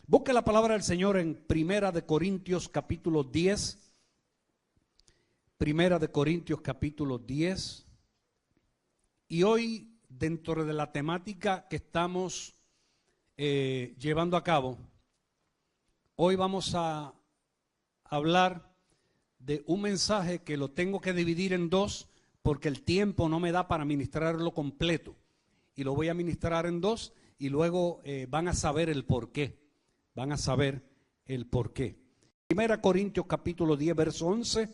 Busque la palabra del Señor en Primera de Corintios capítulo 10. Primera de Corintios capítulo 10. Y hoy, dentro de la temática que estamos llevando a cabo, hoy vamos a hablar de un mensaje que lo tengo que dividir en dos porque el tiempo no me da para ministrarlo completo. Y lo voy a ministrar en dos y luego van a saber el por qué. Van a saber el por qué. Primera Corintios capítulo 10, verso 11.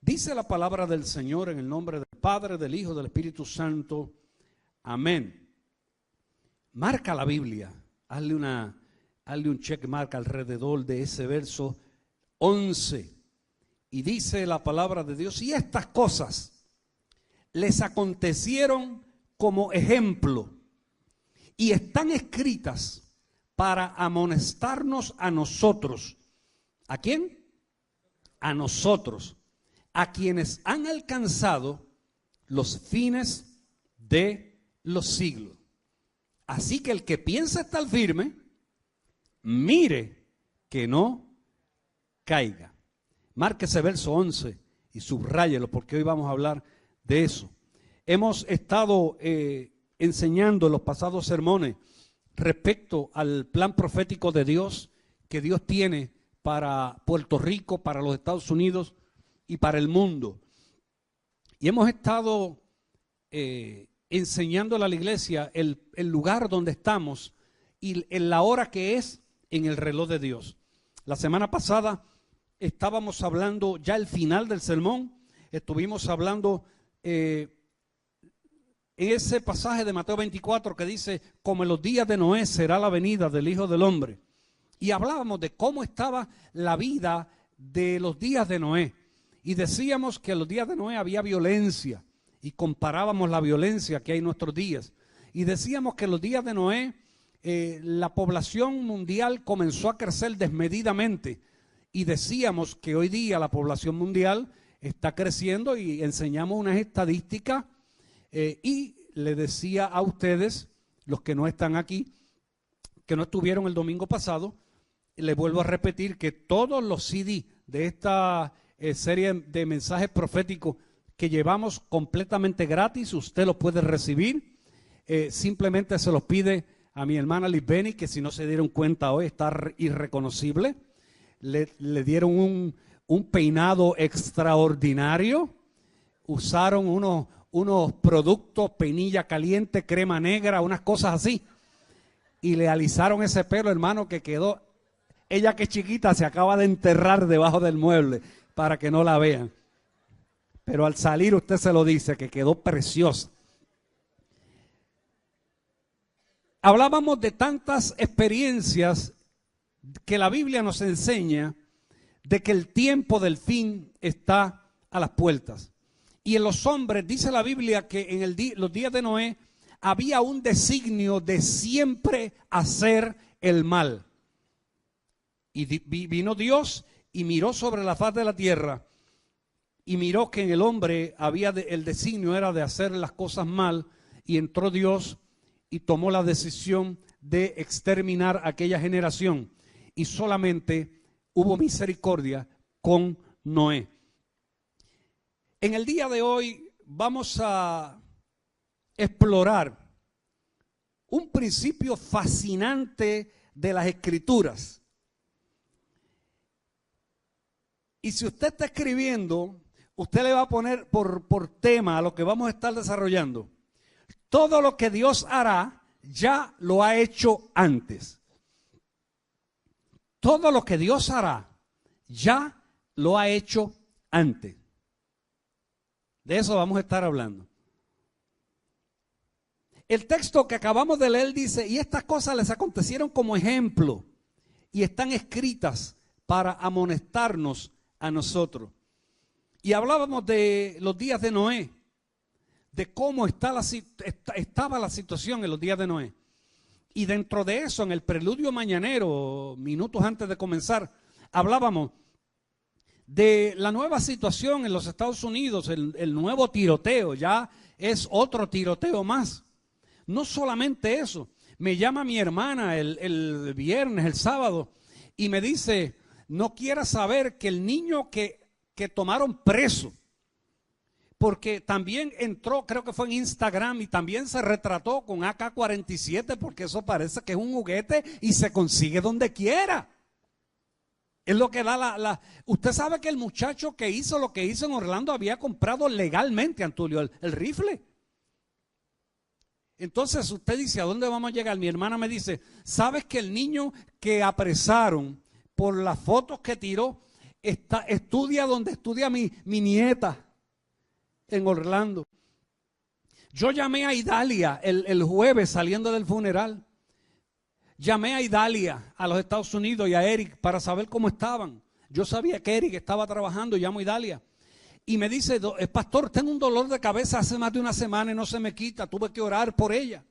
Dice la palabra del Señor en el nombre del Padre, del Hijo, del Espíritu Santo. Amén. Marca la Biblia. Hazle un check mark alrededor de ese verso 11. Y dice la palabra de Dios: y estas cosas les acontecieron como ejemplo y están escritas para amonestarnos a nosotros. ¿A quién? A nosotros, a quienes han alcanzado los fines de los siglos. Así que el que piensa estar firme, mire que no caiga. Marque ese verso 11 y subráyelo, porque hoy vamos a hablar de eso. Hemos estado enseñando en los pasados sermones respecto al plan profético de Dios que Dios tiene para Puerto Rico, para los Estados Unidos y para el mundo. Y hemos estado enseñándole a la iglesia el lugar donde estamos y en la hora que es en el reloj de Dios. La semana pasada estábamos hablando ya el final del sermón, estuvimos hablando en ese pasaje de Mateo 24 que dice: como en los días de Noé será la venida del Hijo del Hombre. Y hablábamos de cómo estaba la vida de los días de Noé. Y decíamos que en los días de Noé había violencia. Y comparábamos la violencia que hay en nuestros días. Y decíamos que en los días de Noé la población mundial comenzó a crecer desmedidamente. Y decíamos que hoy día la población mundial está creciendo y enseñamos unas estadísticas. Y le decía a ustedes, los que no están aquí, que no estuvieron el domingo pasado, les vuelvo a repetir que todos los CD de esta serie de mensajes proféticos que llevamos completamente gratis, usted los puede recibir. Simplemente se los pide a mi hermana Liz Benny, que si no se dieron cuenta hoy está irreconocible. Le dieron un peinado extraordinario, usaron unos productos, peinilla caliente, crema negra, unas cosas así. Y le alisaron ese pelo, hermano, que quedó. Ella, que es chiquita, se acaba de enterrar debajo del mueble para que no la vean. Pero al salir usted se lo dice, que quedó preciosa. Hablábamos de tantas experiencias que la Biblia nos enseña de que el tiempo del fin está a las puertas. Y en los hombres, dice la Biblia, que en los días de Noé había un designio de siempre hacer el mal. Y vino Dios y miró sobre la faz de la tierra y miró que en el hombre el designio era de hacer las cosas mal, y entró Dios y tomó la decisión de exterminar aquella generación. Y solamente hubo misericordia con Noé. En el día de hoy vamos a explorar un principio fascinante de las Escrituras. Y si usted está escribiendo, usted le va a poner por tema a lo que vamos a estar desarrollando: todo lo que Dios hará ya lo ha hecho antes. Todo lo que Dios hará ya lo ha hecho antes. De eso vamos a estar hablando. El texto que acabamos de leer dice: y estas cosas les acontecieron como ejemplo y están escritas para amonestarnos a nosotros. Y hablábamos de los días de Noé, de cómo estaba la situación en los días de Noé. Y dentro de eso, en el preludio mañanero, minutos antes de comenzar, hablábamos de la nueva situación en los Estados Unidos, el nuevo tiroteo. Ya es otro tiroteo más. No solamente eso, Me llama mi hermana el viernes, el sábado, y me dice, no quiera saber que el niño que tomaron preso, porque también entró, creo que fue en Instagram, y también se retrató con AK-47, porque eso parece que es un juguete y se consigue donde quiera. Es lo que da Usted sabe que el muchacho que hizo lo que hizo en Orlando había comprado legalmente, Antulio, el rifle. Entonces usted dice, ¿a dónde vamos a llegar? Mi hermana me dice, ¿sabes que el niño que apresaron por las fotos que tiró estudia donde estudia mi nieta en Orlando? Yo llamé a Idalia el jueves saliendo del funeral. Llamé a Idalia a los Estados Unidos y a Eric para saber cómo estaban. Yo sabía que Eric estaba trabajando, llamo a Idalia. Y me dice, pastor, tengo un dolor de cabeza hace más de una semana y no se me quita, tuve que orar por ella.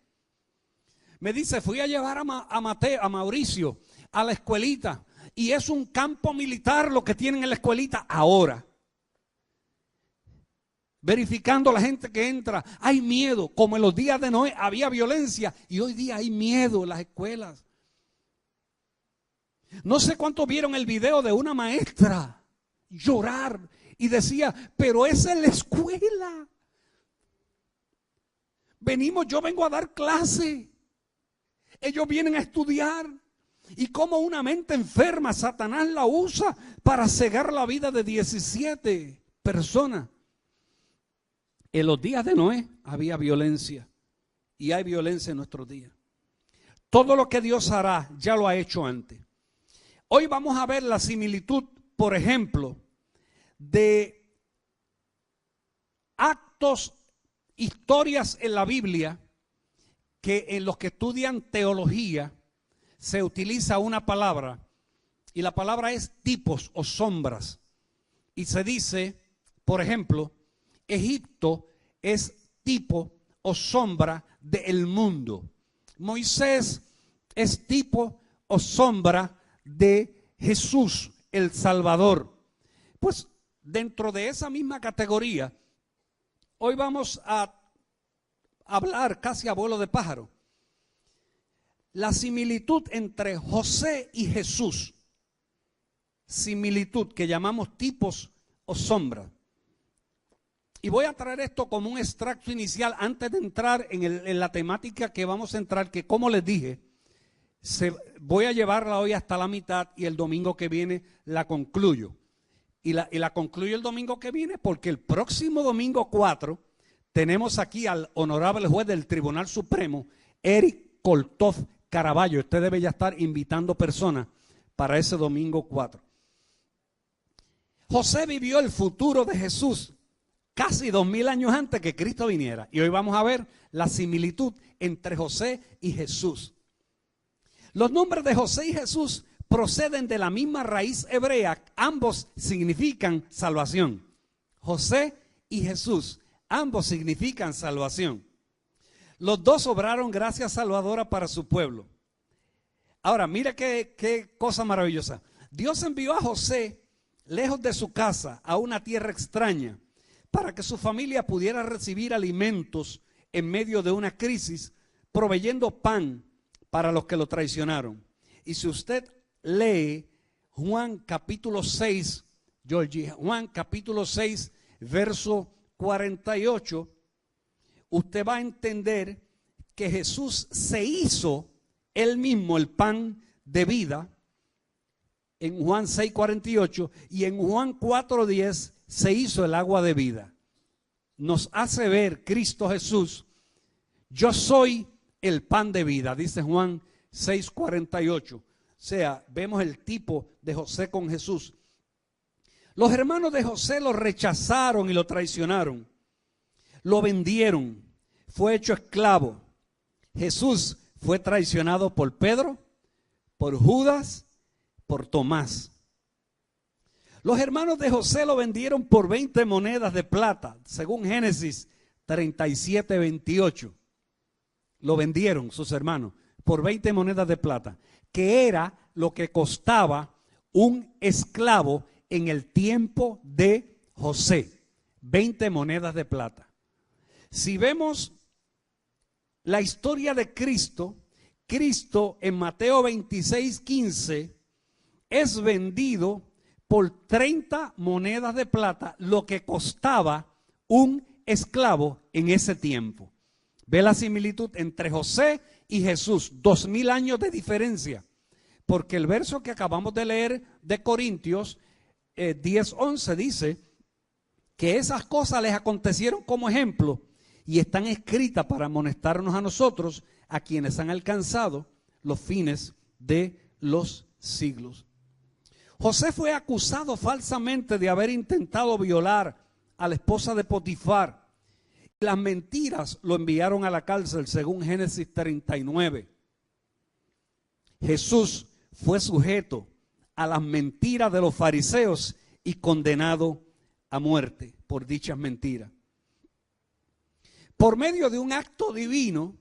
Me dice, fui a llevar a Mauricio a la escuelita y es un campo militar lo que tienen en la escuelita ahora. Verificando a la gente que entra, hay miedo, como en los días de Noé había violencia y hoy día hay miedo en las escuelas. No sé cuántos vieron el video de una maestra llorar y decía, pero esa es la escuela. Yo vengo a dar clase. Ellos vienen a estudiar. Y como una mente enferma, Satanás la usa para cegar la vida de 17 personas. En los días de Noé había violencia. Y hay violencia en nuestros días. Todo lo que Dios hará, ya lo ha hecho antes. Hoy vamos a ver la similitud, por ejemplo, de actos, historias en la Biblia, que en los que estudian teología se utiliza una palabra, y la palabra es tipos o sombras. Y se dice, por ejemplo, Egipto es tipo o sombra del mundo. Moisés es tipo o sombra de Jesús, el Salvador. Pues dentro de esa misma categoría, hoy vamos a hablar casi a vuelo de pájaro. La similitud entre José y Jesús. Similitud que llamamos tipos o sombras. Y voy a traer esto como un extracto inicial antes de entrar en la temática que vamos a entrar, que como les dije, voy a llevarla hoy hasta la mitad y el domingo que viene la concluyo. Y la concluyo el domingo que viene porque el próximo domingo 4 tenemos aquí al honorable juez del Tribunal Supremo, Eric Koltov Caraballo. Usted debe ya estar invitando personas para ese domingo 4. José vivió el futuro de Jesús casi 2000 años antes que Cristo viniera. Y hoy vamos a ver la similitud entre José y Jesús. Los nombres de José y Jesús proceden de la misma raíz hebrea. Ambos significan salvación. José y Jesús, ambos significan salvación. Los dos obraron gracia salvadora para su pueblo. Ahora, mire qué cosa maravillosa. Dios envió a José lejos de su casa a una tierra extraña para que su familia pudiera recibir alimentos en medio de una crisis, proveyendo pan para los que lo traicionaron. Y si usted lee Juan capítulo 6, Georgie, Juan capítulo 6, verso 48, usted va a entender que Jesús se hizo él mismo el pan de vida en Juan 6, 48, y en Juan 4, 10 se hizo el agua de vida. Nos hace ver Cristo Jesús, yo soy el pan de vida, dice Juan 6, 48. O sea, vemos el tipo de José con Jesús. Los hermanos de José lo rechazaron y lo traicionaron. Lo vendieron, fue hecho esclavo. Jesús fue traicionado por Pedro, por Judas, por Tomás. Los hermanos de José lo vendieron por 20 monedas de plata, según Génesis 37, 28. Lo vendieron sus hermanos por 20 monedas de plata, que era lo que costaba un esclavo en el tiempo de José. 20 monedas de plata. Si vemos la historia de Cristo, Cristo en Mateo 26:15 es vendido por 30 monedas de plata, lo que costaba un esclavo en ese tiempo. Ve la similitud entre José y Jesús, 2000 años de diferencia, porque el verso que acabamos de leer de Corintios 10:11 dice que esas cosas les acontecieron como ejemplo y están escritas para amonestarnos a nosotros, a quienes han alcanzado los fines de los siglos. José fue acusado falsamente de haber intentado violar a la esposa de Potifar. Las mentiras lo enviaron a la cárcel, según Génesis 39. Jesús fue sujeto a las mentiras de los fariseos y condenado a muerte por dichas mentiras. Por medio de un acto divino,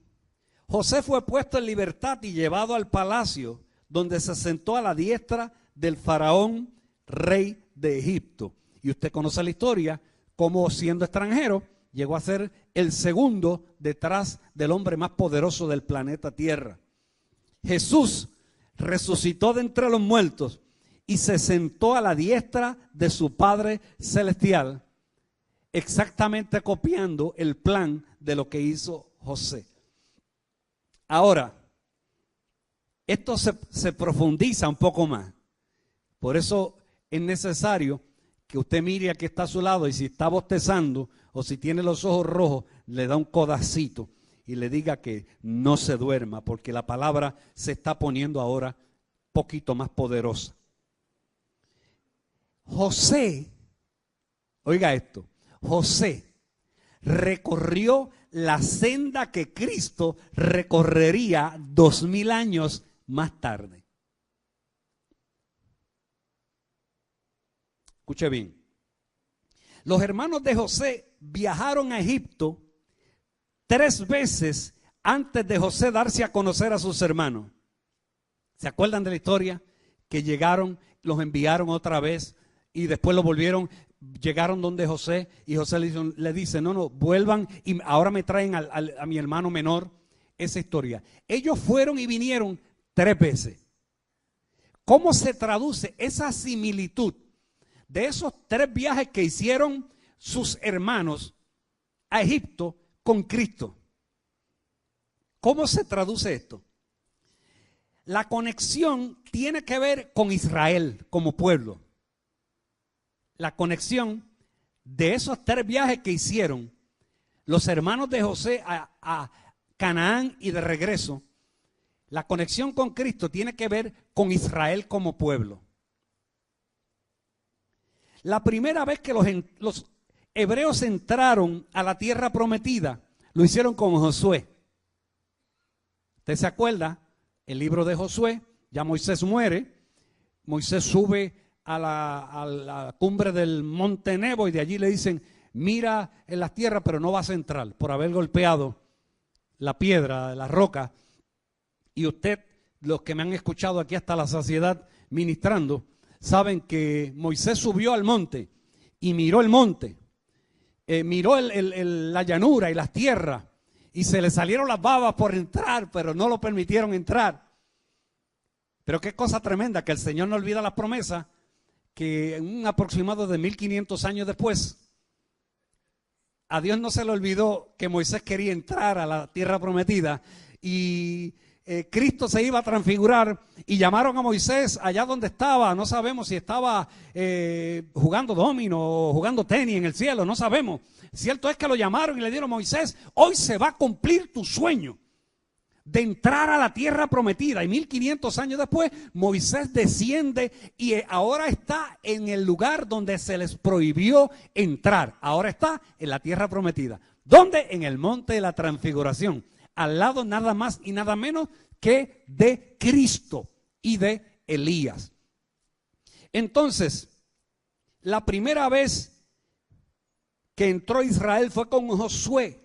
José fue puesto en libertad y llevado al palacio, donde se sentó a la diestra del faraón, rey de Egipto. Y usted conoce la historia, cómo siendo extranjero llegó a ser el segundo detrás del hombre más poderoso del planeta Tierra. Jesús resucitó de entre los muertos y se sentó a la diestra de su Padre Celestial, exactamente copiando el plan de lo que hizo José. Ahora, esto se profundiza un poco más. Por eso es necesario que usted mire a quien está a su lado y si está bostezando o si tiene los ojos rojos, le da un codacito y le diga que no se duerma, porque la palabra se está poniendo ahora poquito más poderosa. José, oiga esto, José recorrió la senda que Cristo recorrería 2000 años más tarde. Escuche bien. Los hermanos de José viajaron a Egipto 3 veces antes de José darse a conocer a sus hermanos. ¿Se acuerdan de la historia? Que llegaron, los enviaron otra vez y después lo volvieron, llegaron donde José y José le dice, no, vuelvan y ahora me traen a mi hermano menor. Esa historia. Ellos fueron y vinieron 3 veces. ¿Cómo se traduce esa similitud de esos 3 viajes que hicieron sus hermanos a Egipto con Cristo? ¿Cómo se traduce esto? La conexión tiene que ver con Israel como pueblo. La conexión de esos 3 viajes que hicieron los hermanos de José a Canaán y de regreso, la conexión con Cristo tiene que ver con Israel como pueblo. La primera vez que los hebreos entraron a la tierra prometida, lo hicieron con Josué. ¿Usted se acuerda? El libro de Josué, ya Moisés muere, Moisés sube a la cumbre del monte Nebo y de allí le dicen, mira en las tierras pero no vas a entrar por haber golpeado la piedra, la roca. Y usted, los que me han escuchado aquí hasta la saciedad ministrando, saben que Moisés subió al monte y miró el monte, miró la llanura y las tierras y se le salieron las babas por entrar, pero no lo permitieron entrar. Pero qué cosa tremenda, que el Señor no olvida las promesas, que en un aproximado de 1500 años después, a Dios no se le olvidó que Moisés quería entrar a la tierra prometida y Cristo se iba a transfigurar y llamaron a Moisés allá donde estaba. No sabemos si estaba jugando domino o jugando tenis en el cielo, no sabemos. Cierto es que lo llamaron y le dieron, Moisés, hoy se va a cumplir tu sueño de entrar a la tierra prometida. Y 1500 años después, Moisés desciende y ahora está en el lugar donde se les prohibió entrar. Ahora está en la tierra prometida. ¿Dónde? En el monte de la transfiguración. Al lado nada más y nada menos que de Cristo y de Elías. Entonces, la primera vez que entró Israel fue con Josué.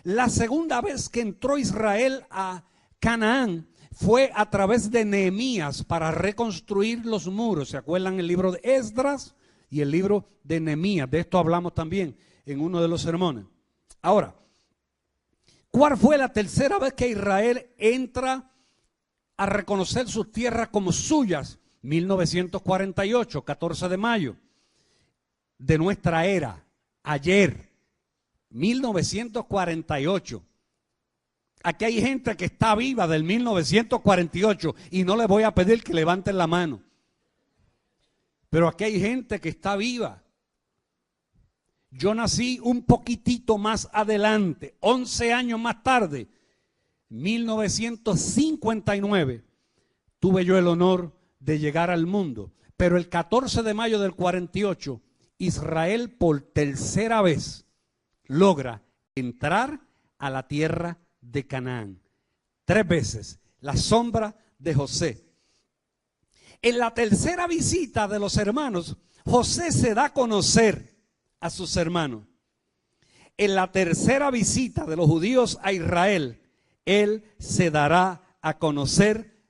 La segunda vez que entró Israel a Canaán fue a través de Nehemías para reconstruir los muros. ¿Se acuerdan el libro de Esdras y el libro de Nehemías? De esto hablamos también en uno de los sermones. Ahora, ¿Cuál fue la tercera vez que Israel entra a reconocer sus tierras como suyas? 1948, 14 de mayo de nuestra era, ayer, 1948. Aquí hay gente que está viva del 1948 y no les voy a pedir que levanten la mano. Pero aquí hay gente que está viva. Yo nací un poquitito más adelante, 11 años más tarde, 1959, tuve yo el honor de llegar al mundo. Pero el 14 de mayo del 48, Israel por tercera vez logra entrar a la tierra de Canaán. 3 veces, la sombra de José. En la tercera visita de los hermanos, José se da a conocer a sus hermanos. En la tercera visita de los judíos a Israel, él se dará a conocer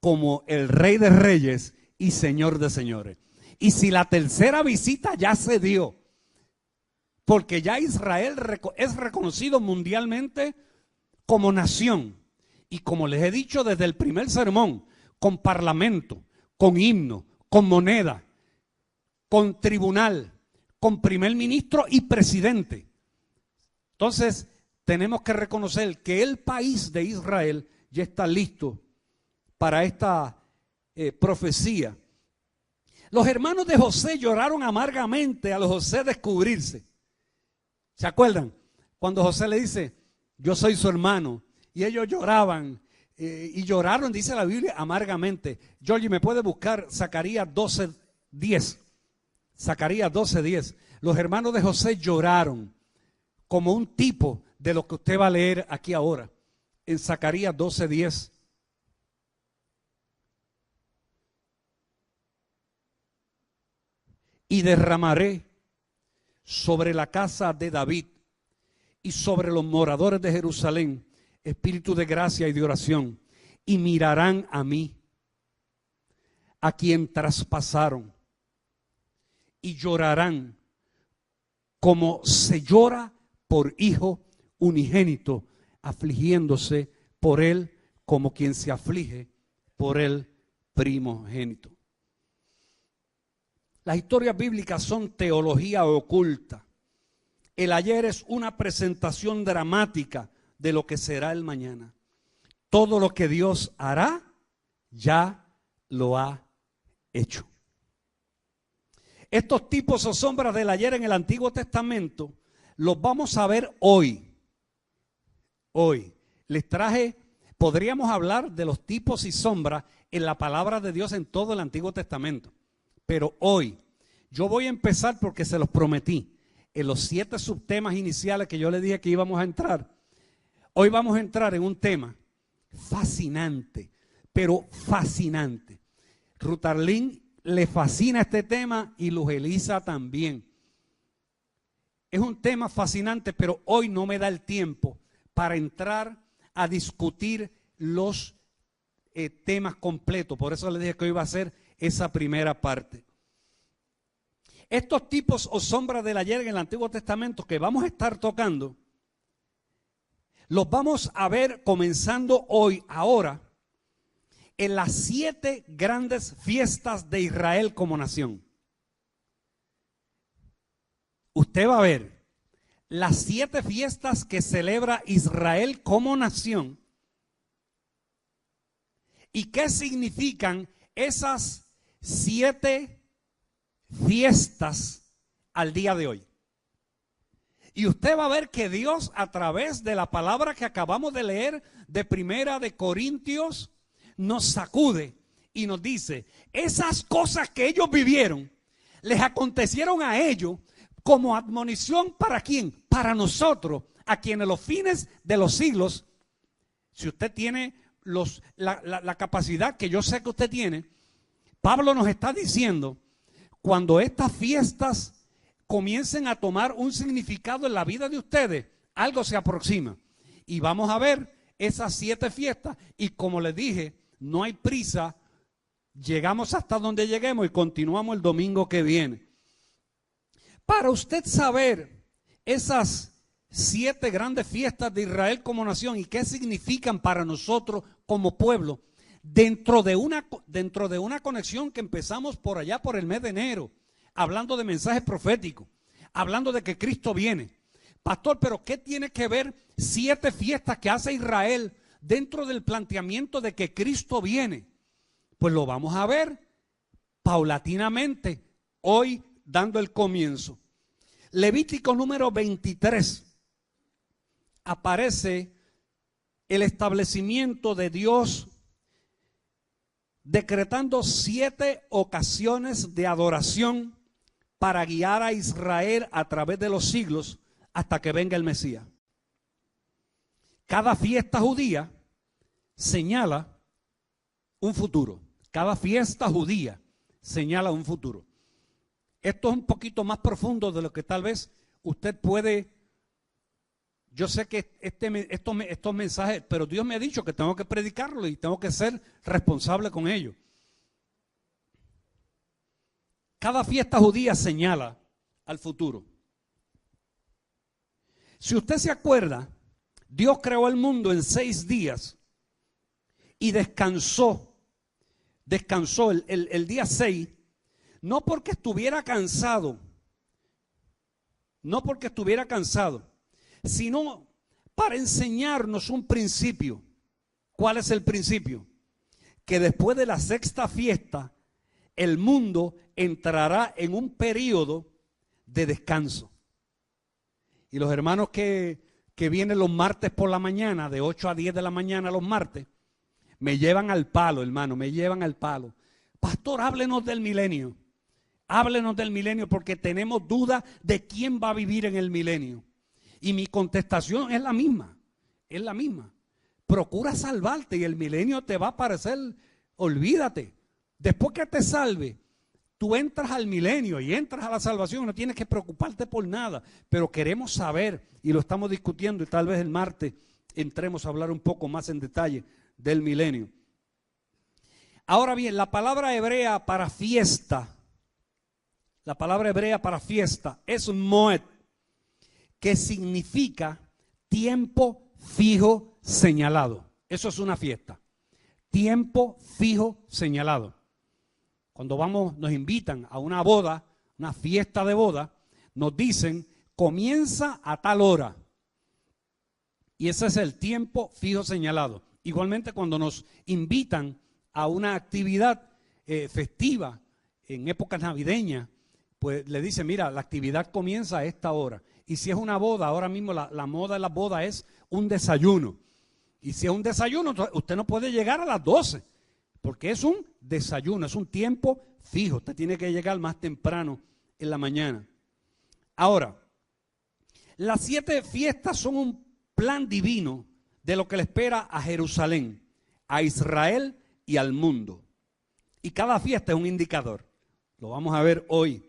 como el Rey de Reyes y Señor de Señores. Y si la tercera visita ya se dio, porque ya Israel es reconocido mundialmente como nación, y como les he dicho desde el primer sermón, con parlamento, con himno, con moneda, con tribunal, con primer ministro y presidente. Entonces tenemos que reconocer que el país de Israel ya está listo para esta profecía. Los hermanos de José lloraron amargamente al José descubrirse. ¿Se acuerdan? Cuando José le dice, yo soy su hermano, y ellos lloraban, y lloraron, dice la Biblia, amargamente. Georgie, ¿me puede buscar Zacarías 12:10? Zacarías 12:10. Los hermanos de José lloraron como un tipo de lo que usted va a leer aquí ahora, en Zacarías 12:10. Y derramaré sobre la casa de David y sobre los moradores de Jerusalén espíritu de gracia y de oración, y mirarán a mí, a quien traspasaron, y llorarán como se llora por hijo unigénito, afligiéndose por él como quien se aflige por el primogénito. Las historias bíblicas son teología oculta. El ayer es una presentación dramática de lo que será el mañana. Todo lo que Dios hará, ya lo ha hecho. Estos tipos o sombras del ayer en el Antiguo Testamento los vamos a ver hoy. Hoy les traje, podríamos hablar de los tipos y sombras en la palabra de Dios en todo el Antiguo Testamento. Pero hoy yo voy a empezar, porque se los prometí, en los 7 subtemas iniciales que yo les dije que íbamos a entrar. Hoy vamos a entrar en un tema fascinante, pero fascinante. Ruth Arlene le fascina este tema y Luz Elisa también. Es un tema fascinante, pero hoy no me da el tiempo para entrar a discutir los temas completos. Por eso les dije que hoy va a ser esa primera parte. Estos tipos o sombras del ayer en el Antiguo Testamento que vamos a estar tocando, los vamos a ver comenzando hoy, ahora, en las 7 grandes fiestas de Israel como nación. Usted va a ver las 7 fiestas que celebra Israel como nación y qué significan esas 7 fiestas al día de hoy. Y usted va a ver que Dios, a través de la palabra que acabamos de leer de Primera de Corintios, nos sacude y nos dice, esas cosas que ellos vivieron, les acontecieron a ellos como admonición. ¿Para quién? Para nosotros, a quienes los fines de los siglos, si usted tiene la capacidad que yo sé que usted tiene, Pablo nos está diciendo, cuando estas fiestas comiencen a tomar un significado en la vida de ustedes, algo se aproxima. Y vamos a ver esas 7 fiestas. Y como les dije, no hay prisa. Llegamos hasta donde lleguemos y continuamos el domingo que viene. Para usted saber esas 7 grandes fiestas de Israel como nación y qué significan para nosotros como pueblo dentro de una conexión que empezamos por allá por el mes de enero, hablando de mensajes proféticos, hablando de que Cristo viene. Pastor, pero ¿qué tiene que ver 7 fiestas que hace Israel dentro del planteamiento de que Cristo viene? Pues lo vamos a ver paulatinamente, hoy dando el comienzo. Levítico número 23. Aparece el establecimiento de Dios decretando 7 ocasiones de adoración para guiar a Israel a través de los siglos hasta que venga el Mesías. Cada fiesta judía señala un futuro. Cada fiesta judía señala un futuro. Esto es un poquito más profundo de lo que tal vez usted puede. Yo sé que estos mensajes, pero Dios me ha dicho que tengo que predicarlo y tengo que ser responsable con ello. Cada fiesta judía señala al futuro. Si usted se acuerda, Dios creó el mundo en 6 días y descansó el día 6, no porque estuviera cansado, sino para enseñarnos un principio. ¿Cuál es el principio? Que después de la 6ª fiesta, el mundo entrará en un periodo de descanso. Y los hermanos que vienen los martes por la mañana, de 8 a 10 de la mañana los martes, me llevan al palo, hermano, me llevan al palo. Pastor, háblenos del milenio. Háblenos del milenio porque tenemos duda de quién va a vivir en el milenio. Y mi contestación es la misma, Procura salvarte y el milenio te va a parecer, olvídate. Después que te salve, tú entras al milenio y entras a la salvación, no tienes que preocuparte por nada. Pero queremos saber, y lo estamos discutiendo, y tal vez el martes entremos a hablar un poco más en detalle del milenio. Ahora bien, la palabra hebrea para fiesta es moed, que significa tiempo fijo señalado. Eso es una fiesta. Tiempo fijo señalado. Cuando nos invitan a una boda, una fiesta de boda, nos dicen, comienza a tal hora. Y ese es el tiempo fijo señalado. Igualmente cuando nos invitan a una actividad festiva en épocas navideñas, pues le dicen, mira, la actividad comienza a esta hora. Y si es una boda, ahora mismo la moda de la boda es un desayuno. Y si es un desayuno, usted no puede llegar a las 12, porque es un desayuno, es un tiempo fijo. Usted tiene que llegar más temprano en la mañana. Ahora, las 7 fiestas son un plan divino de lo que le espera a Jerusalén, a Israel y al mundo. Y cada fiesta es un indicador. Lo vamos a ver hoy.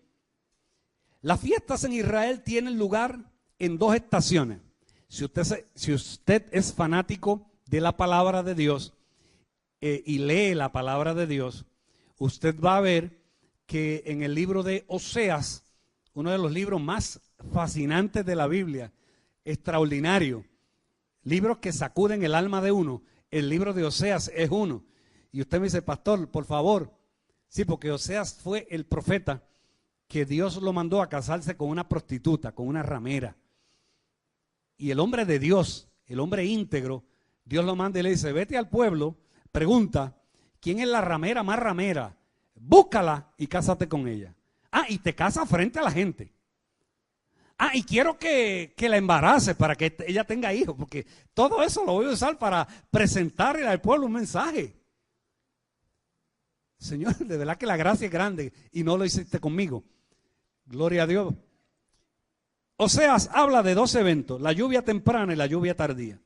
Las fiestas en Israel tienen lugar en 2 estaciones. Si usted es fanático de la palabra de Dios y lee la palabra de Dios, usted va a ver que en el libro de Oseas, uno de los libros más fascinantes de la Biblia, extraordinario, libros que sacuden el alma de uno, el libro de Oseas es uno. Y usted me dice, pastor, por favor, sí, porque Oseas fue el profeta que Dios lo mandó a casarse con una prostituta, con una ramera. Y el hombre de Dios, el hombre íntegro, Dios lo manda y le dice, vete al pueblo, pregunta, ¿quién es la ramera más ramera? Búscala y cásate con ella. Ah, y te casas frente a la gente. Ah, y quiero que la embarace para que ella tenga hijos, porque todo eso lo voy a usar para presentarle al pueblo un mensaje. Señor, de verdad que la gracia es grande y no lo hiciste conmigo. Gloria a Dios. Oseas habla de 2 eventos, la lluvia temprana y la lluvia tardía.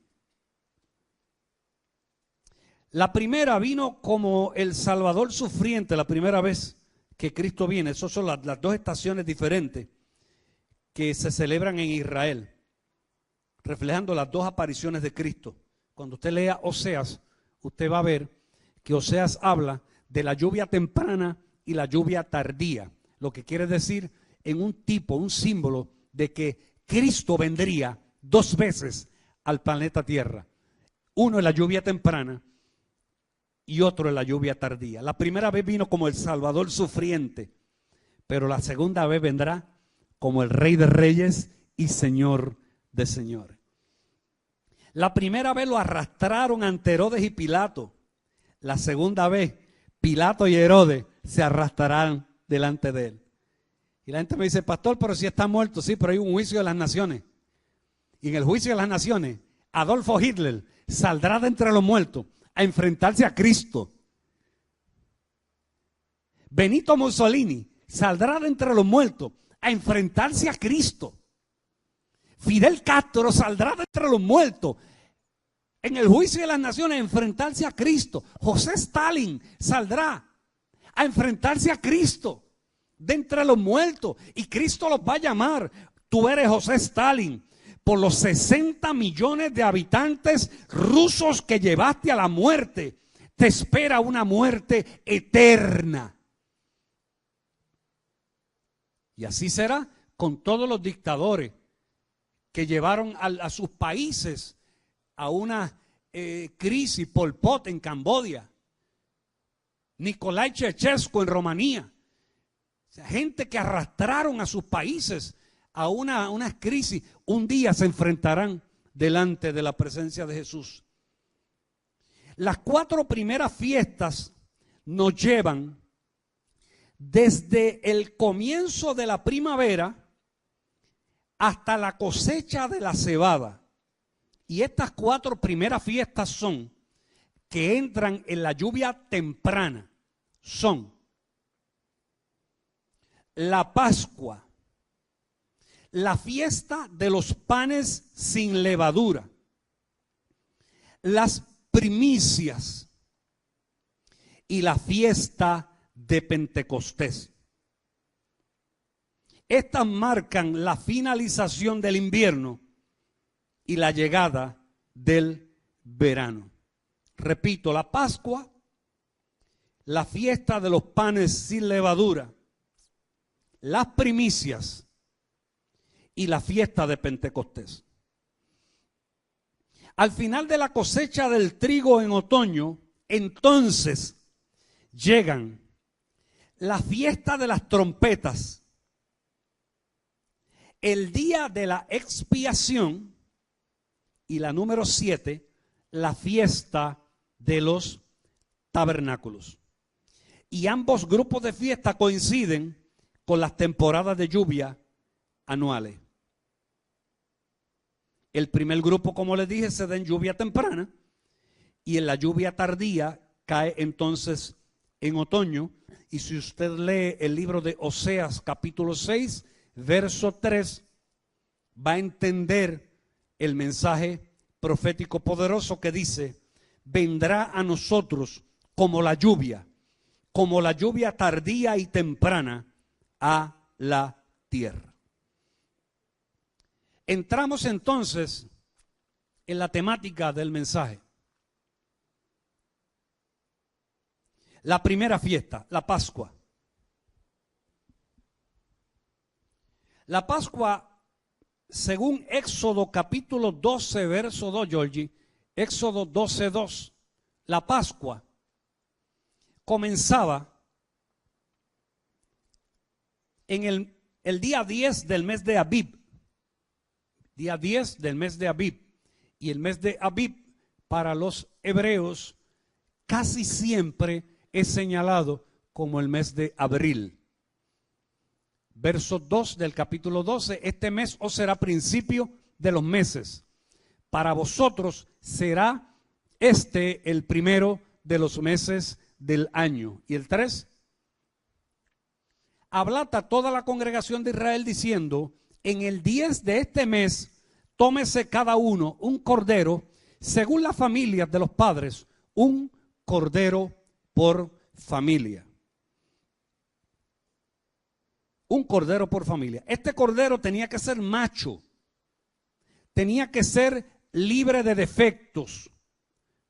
La primera vino como el Salvador sufriente, la primera vez que Cristo viene. Esas son las 2 estaciones diferentes que se celebran en Israel, reflejando las 2 apariciones de Cristo. Cuando usted lea Oseas, usted va a ver que Oseas habla de la lluvia temprana y la lluvia tardía, lo que quiere decir en un símbolo de que Cristo vendría 2 veces al planeta Tierra. Uno en la lluvia temprana y otro en la lluvia tardía. La primera vez vino como el Salvador sufriente, pero la segunda vez vendrá como el Rey de Reyes y Señor de Señores. La primera vez lo arrastraron ante Herodes y Pilato. La segunda vez, Pilato y Herodes se arrastrarán delante de él. Y la gente me dice, pastor, pero si está muerto. Sí, pero hay un juicio de las naciones. Y en el juicio de las naciones, Adolfo Hitler saldrá de entre los muertos a enfrentarse a Cristo. Benito Mussolini saldrá de entre los muertos a enfrentarse a Cristo. Fidel Castro saldrá de entre los muertos en el juicio de las naciones a enfrentarse a Cristo. José Stalin saldrá a enfrentarse a Cristo de entre los muertos y Cristo los va a llamar. Tú eres José Stalin. Por los 60 millones de habitantes rusos que llevaste a la muerte, te espera una muerte eterna. Y así será con todos los dictadores que llevaron a sus países a una crisis. Pol Pot en Camboya, Nicolae Ceausescu en Rumanía. O sea, gente que arrastraron a sus países a una crisis. Un día se enfrentarán delante de la presencia de Jesús. Las 4 primeras fiestas nos llevan desde el comienzo de la primavera hasta la cosecha de la cebada. Y estas 4 primeras fiestas son, que entran en la lluvia temprana, son la Pascua, la fiesta de los panes sin levadura, las primicias y la fiesta de Pentecostés. Estas marcan la finalización del invierno y la llegada del verano. Repito, la Pascua, la fiesta de los panes sin levadura, las primicias y la fiesta de Pentecostés. Al final de la cosecha del trigo en otoño, entonces llegan la fiesta de las trompetas, el día de la expiación y la número 7, la fiesta de los tabernáculos. Y ambos grupos de fiesta coinciden con las temporadas de lluvia anuales. El primer grupo, como les dije, se da en lluvia temprana y en la lluvia tardía cae entonces en otoño. Y si usted lee el libro de Oseas capítulo 6, verso 3, va a entender el mensaje profético poderoso que dice: vendrá a nosotros como la lluvia tardía y temprana a la tierra. Entramos entonces en la temática del mensaje. La primera fiesta, la Pascua. La Pascua, según Éxodo capítulo 12, verso 2, Georgie, Éxodo 12, 2, la Pascua comenzaba en el día 10 del mes de Abib. Día 10 del mes de Abib. Y el mes de Abib para los hebreos casi siempre es señalado como el mes de abril. Verso 2 del capítulo 12, este mes os será principio de los meses. Para vosotros será este el primero de los meses del año. Y el 3, hablad a toda la congregación de Israel diciendo: en el 10 de este mes, tómese cada uno un cordero, según las familias de los padres, un cordero por familia. Un cordero por familia. Este cordero tenía que ser macho, tenía que ser libre de defectos,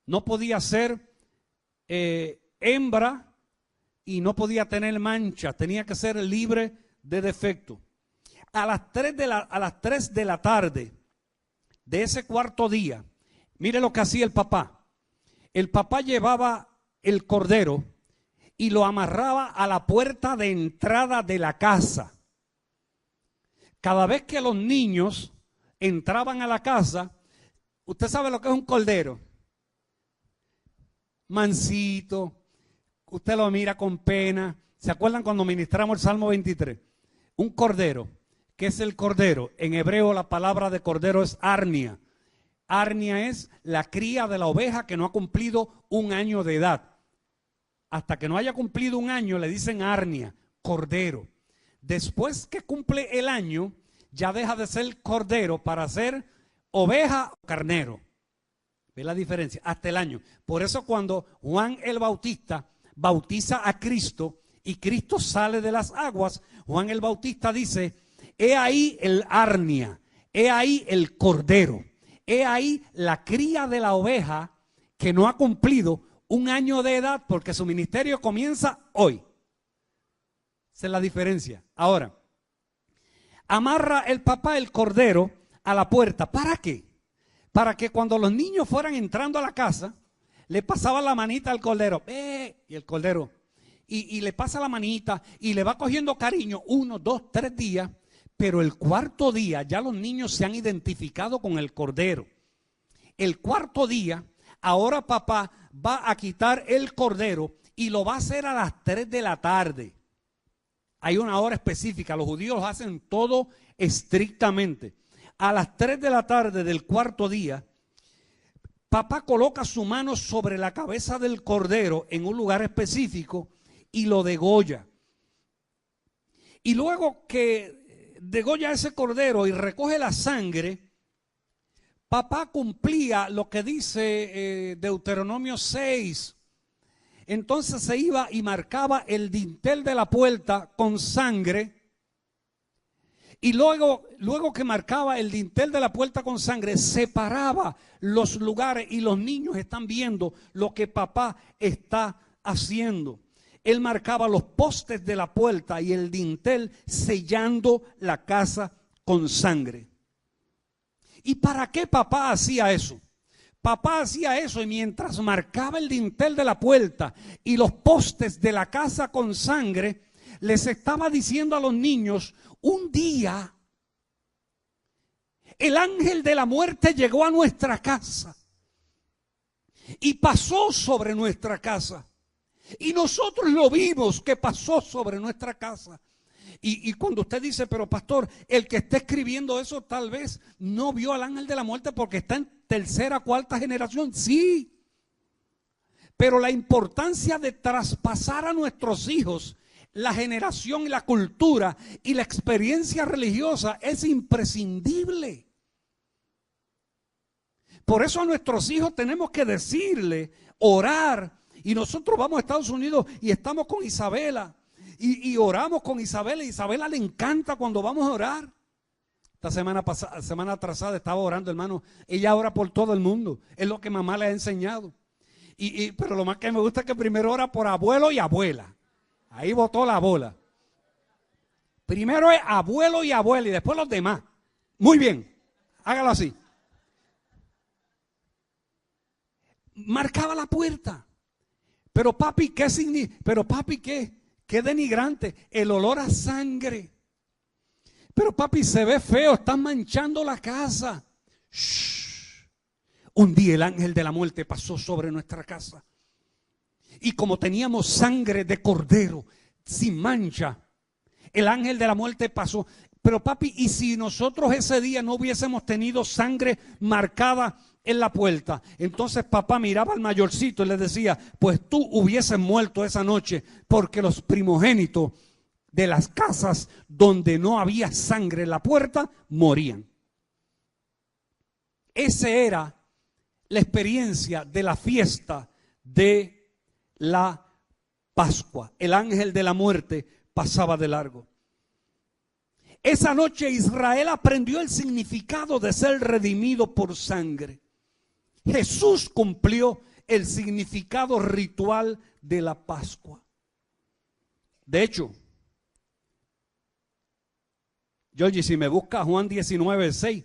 no podía ser hembra y no podía tener mancha, tenía que ser libre de defectos. A las 3 de la tarde, de ese cuarto día, mire lo que hacía el papá. El papá llevaba el cordero y lo amarraba a la puerta de entrada de la casa. Cada vez que los niños entraban a la casa, usted sabe lo que es un cordero. Mansito, usted lo mira con pena. ¿Se acuerdan cuando ministramos el Salmo 23? Un cordero. ¿Qué es el cordero? En hebreo la palabra de cordero es arnia. Arnia es la cría de la oveja que no ha cumplido un año de edad. Hasta que no haya cumplido un año le dicen arnia, cordero. Después que cumple el año, ya deja de ser cordero para ser oveja o carnero. ¿Ve la diferencia? Hasta el año. Por eso cuando Juan el Bautista bautiza a Cristo y Cristo sale de las aguas, Juan el Bautista dice: he ahí el arnia, he ahí el cordero, he ahí la cría de la oveja que no ha cumplido un año de edad, porque su ministerio comienza hoy. Esa es la diferencia. Ahora, amarra el papá el cordero a la puerta. ¿Para qué? Para que cuando los niños fueran entrando a la casa, le pasaba la manita al cordero. Y el cordero. Y le pasa la manita y le va cogiendo cariño 1, 2, 3 días. Pero el cuarto día ya los niños se han identificado con el cordero. El cuarto día, ahora papá va a quitar el cordero y lo va a hacer a las 3 de la tarde. Hay una hora específica, los judíos hacen todo estrictamente. A las 3 de la tarde del cuarto día, papá coloca su mano sobre la cabeza del cordero en un lugar específico y lo degolla. Y luego que degolla ese cordero y recoge la sangre, papá cumplía lo que dice Deuteronomio 6. Entonces se iba y marcaba el dintel de la puerta con sangre. Y luego que marcaba el dintel de la puerta con sangre, separaba los lugares y los niños están viendo lo que papá está haciendo. Él marcaba los postes de la puerta y el dintel sellando la casa con sangre. ¿Y para qué papá hacía eso? Papá hacía eso y mientras marcaba el dintel de la puerta y los postes de la casa con sangre, les estaba diciendo a los niños: un día el ángel de la muerte llegó a nuestra casa y pasó sobre nuestra casa. Y nosotros lo vimos que pasó sobre nuestra casa. Y cuando usted dice: pero pastor, el que está escribiendo eso tal vez no vio al ángel de la muerte porque está en tercera, cuarta generación. Sí, pero la importancia de traspasar a nuestros hijos la generación y la cultura y la experiencia religiosa es imprescindible. Por eso a nuestros hijos tenemos que decirle, orar. Y nosotros vamos a Estados Unidos y estamos con Isabela. Y oramos con Isabela. Isabela le encanta cuando vamos a orar. Esta semana atrasada estaba orando, hermano. Ella ora por todo el mundo. Es lo que mamá le ha enseñado. Pero lo más que me gusta es que primero ora por abuelo y abuela. Ahí botó la bola. Primero es abuelo y abuela y después los demás. Muy bien, hágalo así. Marcaba la puerta. Pero papi, ¿qué significa? Pero papi, ¿qué denigrante? El olor a sangre. Pero papi, se ve feo, están manchando la casa. Shh. Un día el ángel de la muerte pasó sobre nuestra casa. Y como teníamos sangre de cordero sin mancha, el ángel de la muerte pasó. Pero papi, ¿y si nosotros ese día no hubiésemos tenido sangre marcada en la puerta? Entonces papá miraba al mayorcito y le decía: pues tú hubieses muerto esa noche, porque los primogénitos de las casas donde no había sangre en la puerta morían. Esa era la experiencia de la fiesta de la Pascua. El ángel de la muerte pasaba de largo. Esa noche Israel aprendió el significado de ser redimido por sangre. Jesús cumplió el significado ritual de la Pascua. De hecho, Georgie, si me busca Juan 19:6,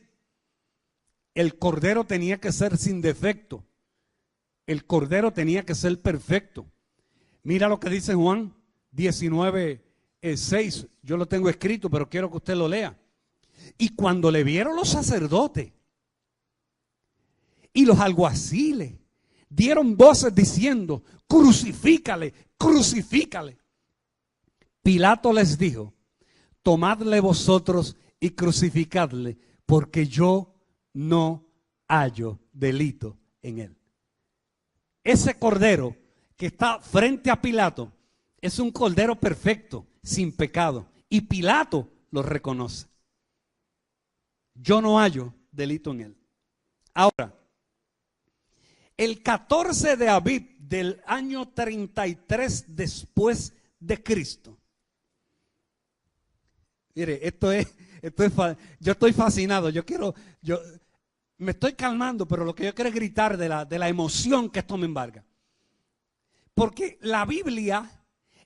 El cordero tenía que ser sin defecto. El cordero tenía que ser perfecto. Mira lo que dice Juan 19:6. Yo lo tengo escrito, pero quiero que usted lo lea. Y cuando le vieron los sacerdotes y los alguaciles, dieron voces diciendo: crucifícale, crucifícale. Pilato les dijo: tomadle vosotros y crucificadle, porque yo no hallo delito en él. Ese cordero que está frente a Pilato es un cordero perfecto, sin pecado, y Pilato lo reconoce. Yo no hallo delito en él. Ahora, el 14 de Abib del año 33 después de Cristo. Mire, yo estoy fascinado. Me estoy calmando, pero lo que yo quiero es gritar de la emoción que esto me embarga. Porque la Biblia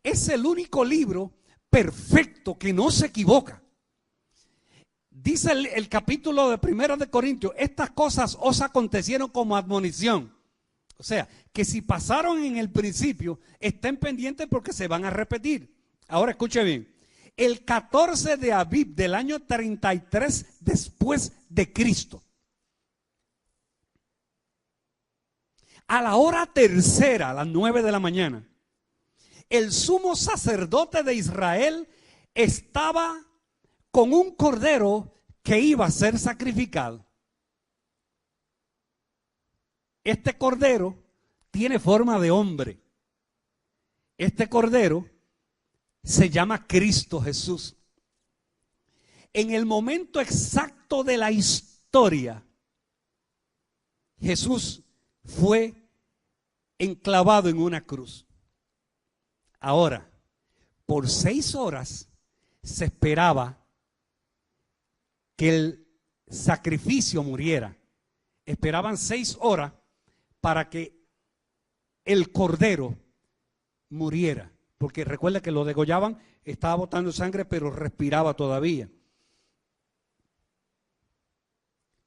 es el único libro perfecto que no se equivoca. Dice el capítulo de 1 de Corintios: estas cosas os acontecieron como admonición. O sea, que si pasaron en el principio, estén pendientes porque se van a repetir. Ahora escuche bien. El 14 de Abib del año 33 después de Cristo, a la hora tercera, a las 9 de la mañana, el sumo sacerdote de Israel estaba con un cordero que iba a ser sacrificado. Este cordero tiene forma de hombre. Este cordero se llama Cristo Jesús. En el momento exacto de la historia, Jesús fue enclavado en una cruz. Ahora, por 6 horas se esperaba que el sacrificio muriera. Esperaban 6 horas para que el cordero muriera. Porque recuerda que lo degollaban, estaba botando sangre, pero respiraba todavía.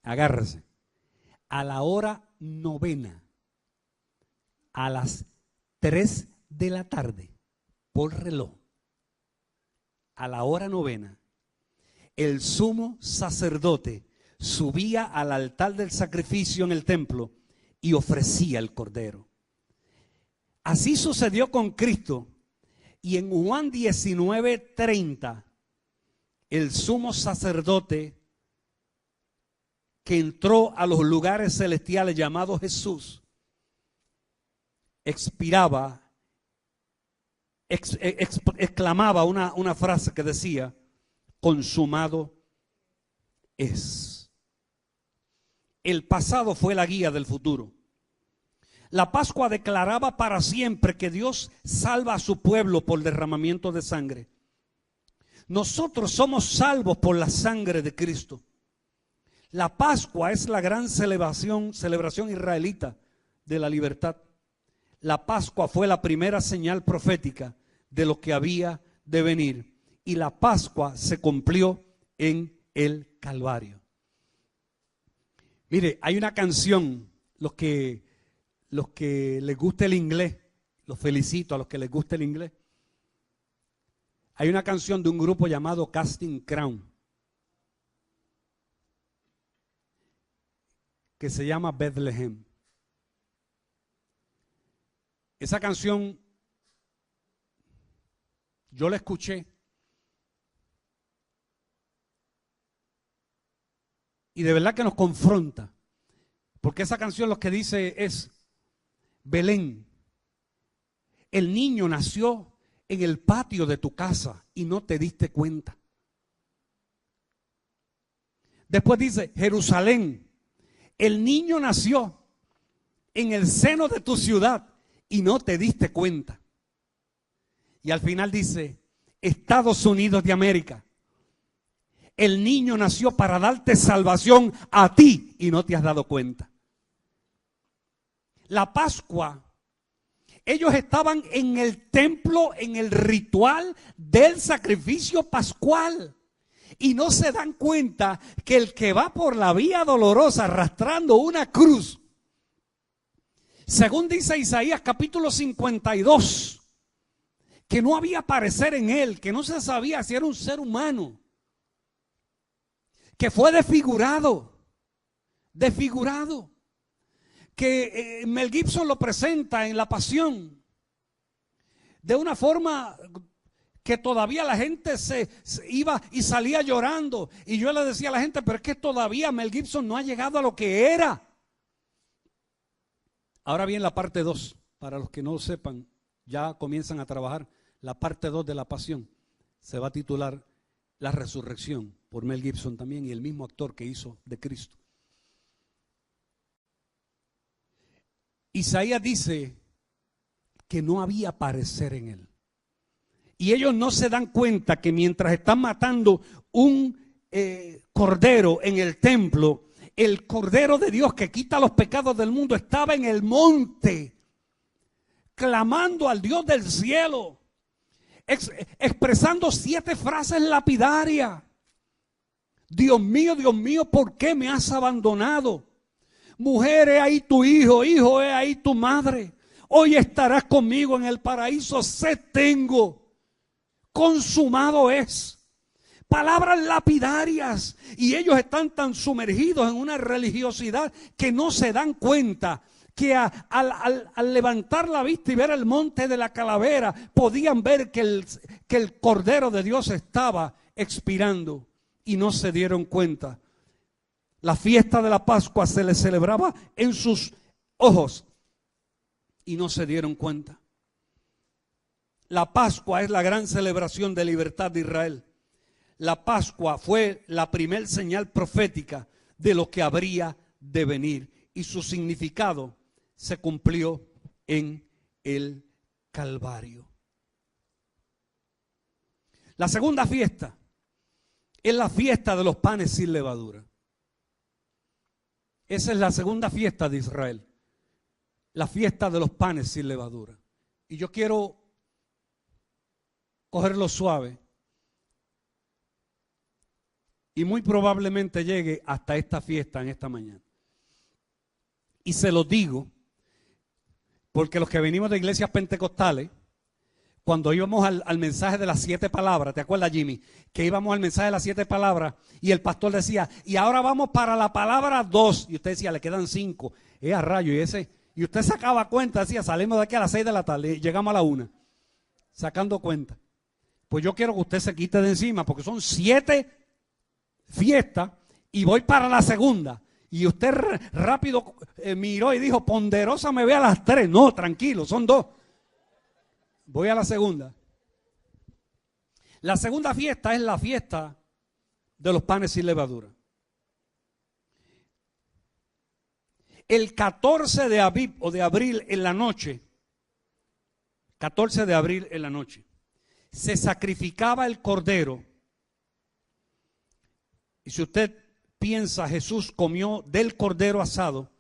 Agárrese. A la hora 9, a las 3 de la tarde, por reloj, a la hora 9, el sumo sacerdote subía al altar del sacrificio en el templo y ofrecía el cordero. Así sucedió con Cristo. Y en Juan 19:30, el sumo sacerdote que entró a los lugares celestiales llamado Jesús, exclamaba una frase que decía: consumado es. El pasado fue la guía del futuro. La Pascua declaraba para siempre que Dios salva a su pueblo por derramamiento de sangre. Nosotros somos salvos por la sangre de Cristo. La Pascua es la gran celebración israelita de la libertad. La Pascua fue la primera señal profética de lo que había de venir. Y la Pascua se cumplió en el Calvario. Mire, hay una canción, los que les gusta el inglés, los felicito a los que les gusta el inglés. Hay una canción de un grupo llamado Casting Crown que se llama Bethlehem. Esa canción yo la escuché y de verdad que nos confronta, porque esa canción lo que dice es: Belén, el niño nació en el patio de tu casa y no te diste cuenta. Después dice: Jerusalén, el niño nació en el seno de tu ciudad y no te diste cuenta. Y al final dice: Estados Unidos de América, el niño nació para darte salvación a ti y no te has dado cuenta. La Pascua, ellos estaban en el templo, en el ritual del sacrificio pascual. Y no se dan cuenta que el que va por la vía dolorosa arrastrando una cruz, según dice Isaías capítulo 52, que no había parecer en él, que no se sabía si era un ser humano, que fue desfigurado, que Mel Gibson lo presenta en La Pasión de una forma que todavía la gente se iba y salía llorando, y yo le decía a la gente, pero es que todavía Mel Gibson no ha llegado a lo que era. Ahora bien, la parte 2, para los que no lo sepan, ya comienzan a trabajar la parte 2 de La Pasión, se va a titular La Resurrección, por Mel Gibson también, y el mismo actor que hizo de Cristo. Isaías dice que no había parecer en él. Y ellos no se dan cuenta que mientras están matando un cordero en el templo, el Cordero de Dios que quita los pecados del mundo estaba en el monte, clamando al Dios del cielo, expresando 7 frases lapidarias. Dios mío, ¿por qué me has abandonado? Mujer, he ahí tu hijo, hijo, he ahí tu madre. Hoy estarás conmigo en el paraíso, sed tengo. Consumado es. Palabras lapidarias, y ellos están tan sumergidos en una religiosidad que no se dan cuenta que al levantar la vista y ver el monte de la calavera, podían ver que el Cordero de Dios estaba expirando, y no se dieron cuenta. La fiesta de la Pascua se les celebraba en sus ojos y no se dieron cuenta. La Pascua es la gran celebración de libertad de Israel. La Pascua fue la primer señal profética de lo que habría de venir, y su significado se cumplió en el Calvario. La segunda fiesta es la fiesta de los panes sin levadura. Esa es la segunda fiesta de Israel, la fiesta de los panes sin levadura. Y yo quiero cogerlo suave, y muy probablemente llegue hasta esta fiesta en esta mañana. Y se lo digo porque los que venimos de iglesias pentecostales, cuando íbamos al mensaje de las 7 palabras, ¿te acuerdas, Jimmy? Que íbamos al mensaje de las 7 palabras y el pastor decía, y ahora vamos para la palabra 2. Y usted decía, le quedan 5. A rayo, y usted sacaba cuenta, decía, salimos de aquí a las 6 de la tarde, llegamos a la 1, sacando cuenta. Pues yo quiero que usted se quite de encima, porque son 7 fiestas y voy para la segunda. Y usted rápido miró y dijo, ponderosa me ve a las 3. No, tranquilo, son 2. Voy a la segunda. La segunda fiesta es la fiesta de los panes sin levadura. El 14 de Abib o de abril en la noche, 14 de abril en la noche, se sacrificaba el cordero. Y si usted piensa, Jesús comió del cordero asado,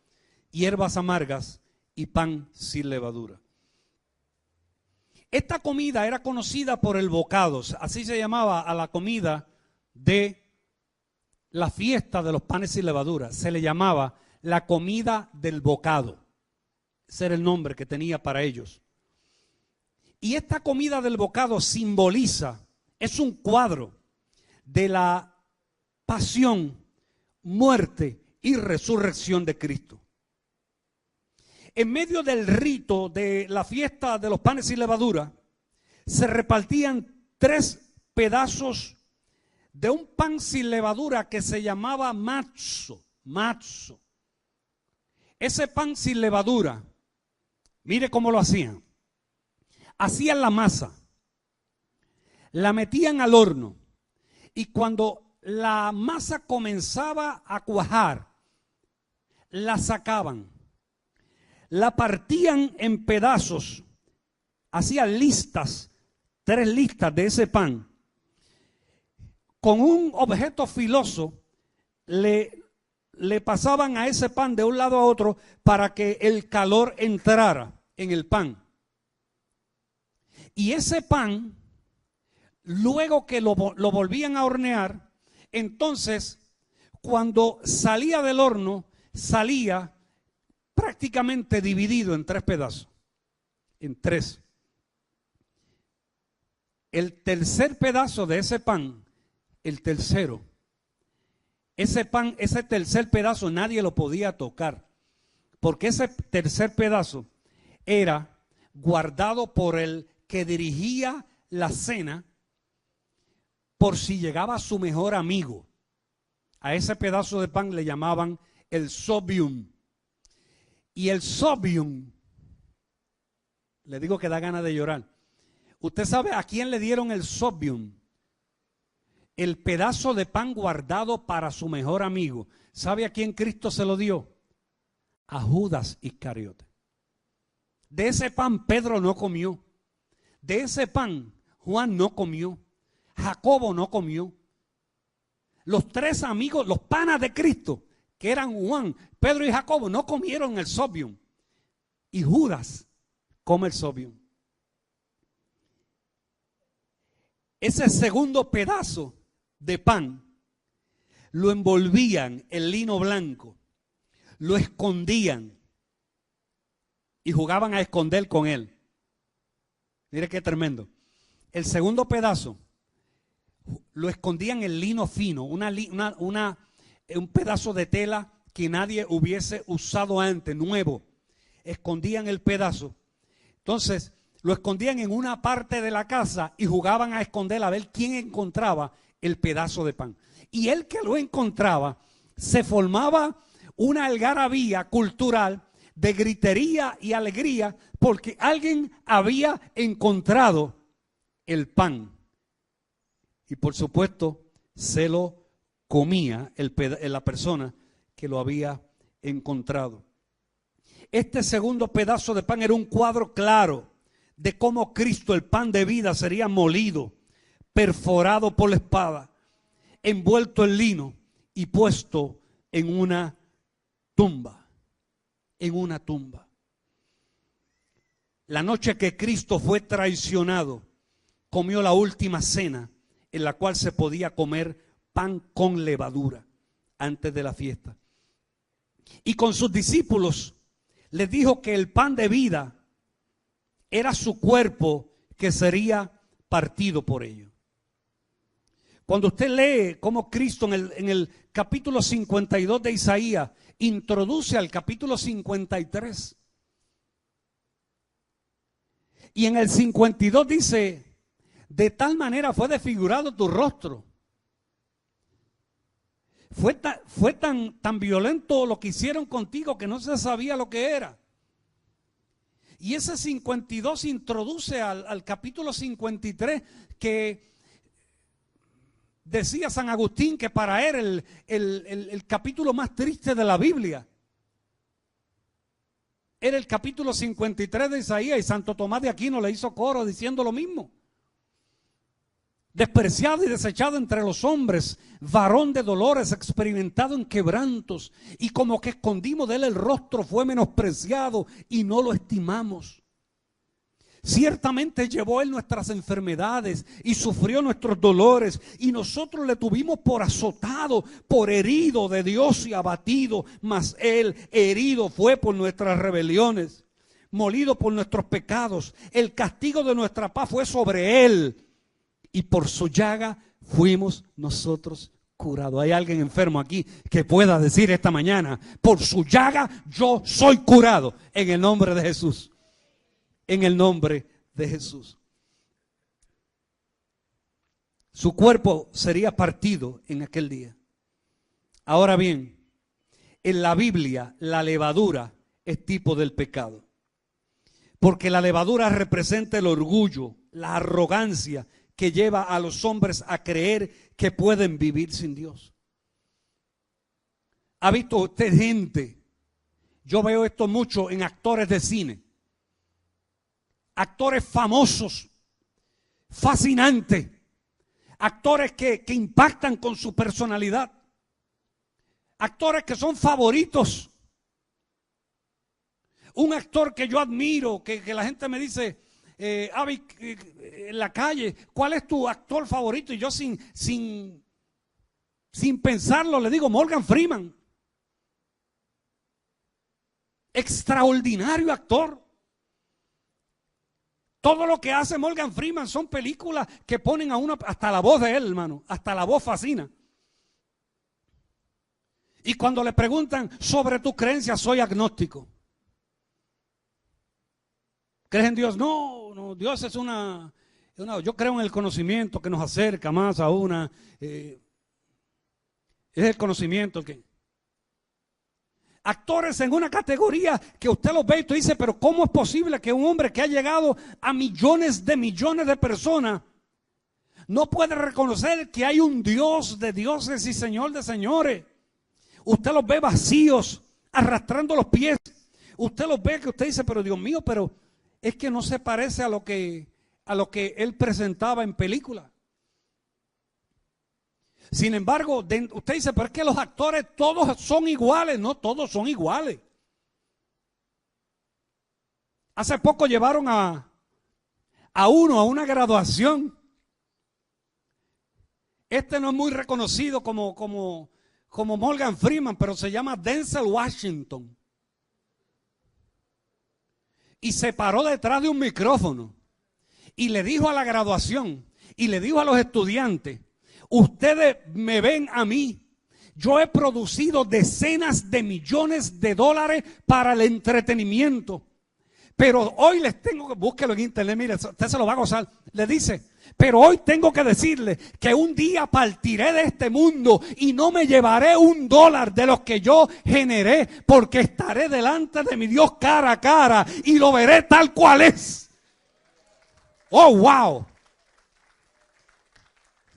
hierbas amargas y pan sin levadura. Esta comida era conocida por el bocado, así se llamaba a la comida de la fiesta de los panes sin levadura. Se le llamaba la comida del bocado. Ese era el nombre que tenía para ellos. Y esta comida del bocado simboliza, es un cuadro de la pasión, muerte y resurrección de Cristo. En medio del rito de la fiesta de los panes sin levadura, se repartían 3 pedazos de un pan sin levadura que se llamaba matzo. Ese pan sin levadura, mire cómo lo hacían. Hacían la masa, la metían al horno, y cuando la masa comenzaba a cuajar, la sacaban, la partían en pedazos, hacían listas, 3 listas de ese pan. Con un objeto filoso le pasaban a ese pan de un lado a otro para que el calor entrara en el pan. Y ese pan, luego que lo volvían a hornear, Entonces, cuando salía del horno, salía prácticamente dividido en 3 pedazos. En 3. El tercer pedazo de ese pan, el tercero, ese pan, ese tercer pedazo nadie lo podía tocar, porque ese tercer pedazo era guardado por el que dirigía la cena, por si llegaba su mejor amigo. A ese pedazo de pan le llamaban el sobium. Y el sobium, le digo que da ganas de llorar. ¿Usted sabe a quién le dieron el sobium? El pedazo de pan guardado para su mejor amigo. ¿Sabe a quién Cristo se lo dio? A Judas Iscariote. De ese pan Pedro no comió. De ese pan Juan no comió. Jacobo no comió. Los 3 amigos, los panas de Cristo, que eran Juan, Pedro y Jacobo, no comieron el sobium. Y Judas come el sobium. Ese segundo pedazo de pan lo envolvían en lino blanco, lo escondían y jugaban a esconder con él. Mire qué tremendo. El segundo pedazo lo escondían en lino fino, un pedazo de tela que nadie hubiese usado antes, nuevo. Escondían el pedazo. Entonces lo escondían en una parte de la casa y jugaban a esconder a ver quién encontraba el pedazo de pan. Y el que lo encontraba, se formaba una algarabía cultural de gritería y alegría porque alguien había encontrado el pan. Y por supuesto se lo comía la persona que lo había encontrado. Este segundo pedazo de pan era un cuadro claro de cómo Cristo, el pan de vida, sería molido, perforado por la espada, envuelto en lino y puesto en una tumba. En una tumba. La noche que Cristo fue traicionado, comió la última cena en la cual se podía comer pan con levadura antes de la fiesta. Y con sus discípulos les dijo que el pan de vida era su cuerpo que sería partido por ellos. Cuando usted lee cómo Cristo en el capítulo 52 de Isaías introduce al capítulo 53. Y en el 52 dice, de tal manera fue desfigurado tu rostro. Fue tan violento lo que hicieron contigo que no se sabía lo que era. Y ese 52 introduce al capítulo 53 que decía San Agustín que para él el capítulo más triste de la Biblia era el capítulo 53 de Isaías, y Santo Tomás de Aquino le hizo coro diciendo lo mismo. Despreciado y desechado entre los hombres, varón de dolores, experimentado en quebrantos, y como que escondimos de él el rostro, fue menospreciado y no lo estimamos. Ciertamente llevó él nuestras enfermedades y sufrió nuestros dolores, y nosotros le tuvimos por azotado, por herido de Dios y abatido, mas él herido fue por nuestras rebeliones, molido por nuestros pecados. El castigo de nuestra paz fue sobre él, y por su llaga fuimos nosotros curados. Hay alguien enfermo aquí que pueda decir esta mañana: por su llaga yo soy curado, en el nombre de Jesús. En el nombre de Jesús. Su cuerpo sería partido en aquel día. Ahora bien, en la Biblia la levadura es tipo del pecado, porque la levadura representa el orgullo, la arrogancia que lleva a los hombres a creer que pueden vivir sin Dios. ¿Ha visto usted gente? Yo veo esto mucho en actores de cine. Actores famosos, fascinantes, actores que impactan con su personalidad, actores que son favoritos. Un actor que yo admiro, que la gente me dice, Avi, en la calle, ¿cuál es tu actor favorito? Y yo sin Sin pensarlo le digo, Morgan Freeman. Extraordinario actor. Todo lo que hace Morgan Freeman son películas que ponen a uno, hasta la voz de él, hermano, hasta la voz fascina. Y cuando le preguntan sobre tu creencia, soy agnóstico. ¿Crees en Dios? No, Dios es una, yo creo en el conocimiento que nos acerca más a una, es el conocimiento que... Actores en una categoría que usted los ve y usted dice, pero ¿cómo es posible que un hombre que ha llegado a millones de personas no puede reconocer que hay un Dios de dioses y Señor de señores? Usted los ve vacíos, arrastrando los pies. Usted los ve que usted dice, pero Dios mío, pero es que no se parece a lo que él presentaba en película. Sin embargo, usted dice, pero es que los actores todos son iguales. No, todos son iguales. Hace poco llevaron a uno a una graduación. Este no es muy reconocido como Morgan Freeman, pero se llama Denzel Washington. Y se paró detrás de un micrófono y le dijo a la graduación y le dijo a los estudiantes, ustedes me ven a mí, yo he producido decenas de millones de dólares para el entretenimiento, pero hoy les tengo que, búsquelo en internet, mire, usted se lo va a gozar, le dice, pero hoy tengo que decirle que un día partiré de este mundo y no me llevaré $1 de los que yo generé, porque estaré delante de mi Dios cara a cara y lo veré tal cual es. Oh, wow.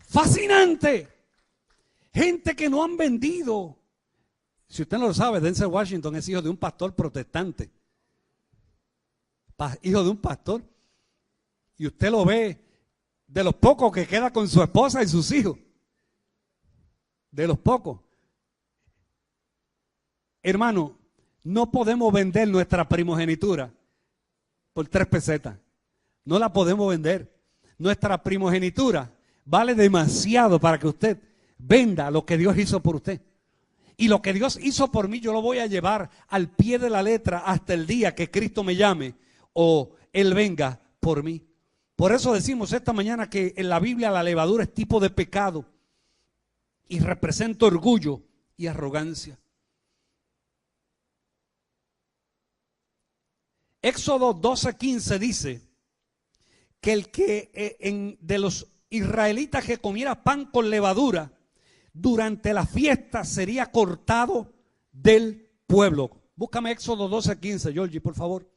Fascinante. Gente que no han vendido. Si usted no lo sabe, Denzel Washington es hijo de un pastor protestante. Hijo de un pastor. Y usted lo ve de los pocos que queda con su esposa y sus hijos. De los pocos. Hermano, no podemos vender nuestra primogenitura por 3 pesetas. No la podemos vender. Nuestra primogenitura vale demasiado para que usted venda lo que Dios hizo por usted. Y lo que Dios hizo por mí yo lo voy a llevar al pie de la letra hasta el día que Cristo me llame o Él venga por mí. Por eso decimos esta mañana que en la Biblia la levadura es tipo de pecado y representa orgullo y arrogancia. Éxodo 12:15 dice que el que de los israelitas que comiera pan con levadura durante la fiesta sería cortado del pueblo. Búscame Éxodo 12:15, Georgie, por favor.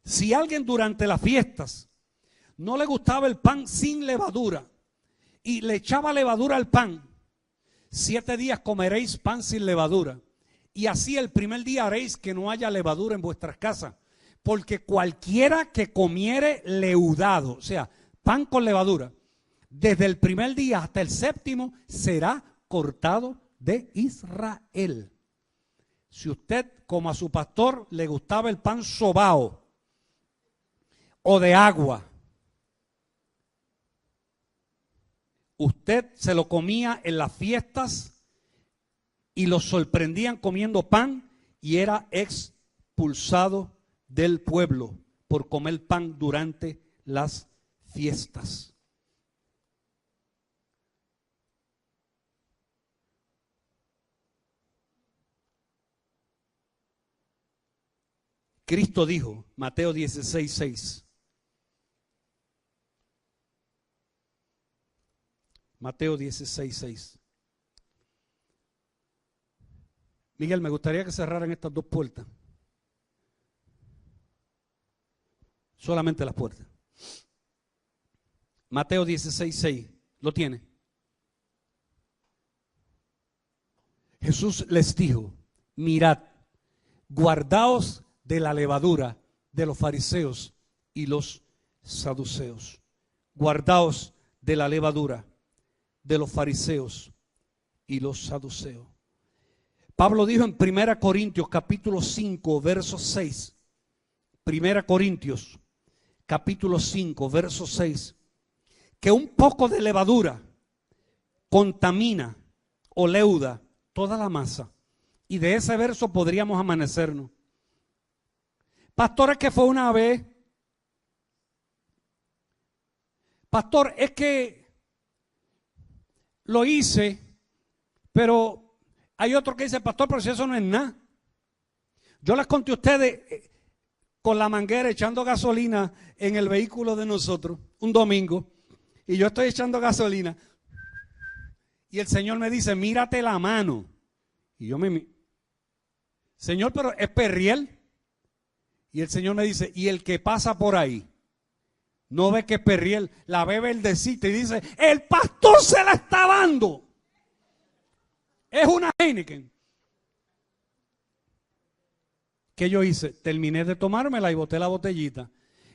Si alguien durante las fiestas no le gustaba el pan sin levadura y le echaba levadura al pan, 7 días comeréis pan sin levadura. Y así el primer día haréis que no haya levadura en vuestras casas. Porque cualquiera que comiere leudado, o sea, pan con levadura, desde el primer día hasta el 7º será cortado de Israel. Si usted, como a su pastor, le gustaba el pan sobao o de agua, usted se lo comía en las fiestas y lo sorprendían comiendo pan y era expulsado del pueblo por comer pan durante las fiestas. Cristo dijo, Mateo 16:6. Mateo 16:6. Miguel, me gustaría que cerraran estas 2 puertas. Solamente las puertas. Mateo 16:6. ¿Lo tiene? Jesús les dijo, mirad, guardaos de la levadura de los fariseos y los saduceos. Guardaos de la levadura de los fariseos y los saduceos. Pablo dijo en 1 Corintios capítulo 5 verso 6. 1 Corintios capítulo 5 verso 6. que un poco de levadura contamina o leuda toda la masa. Y de ese verso podríamos amanecernos. Pastor, es que fue una vez. Pastor, es que lo hice, pero hay otro que dice, pastor, pero si eso no es nada. Yo les conté a ustedes con la manguera echando gasolina en el vehículo de nosotros un domingo, y yo estoy echando gasolina y el Señor me dice, mírate la mano. Y yo Señor, pero es perriel. Y el Señor me dice, y el que pasa por ahí no ve que es perriel, la ve verdecita y dice, el pastor se la está dando. Es una Heineken. ¿Qué yo hice? Terminé de tomármela y boté la botellita.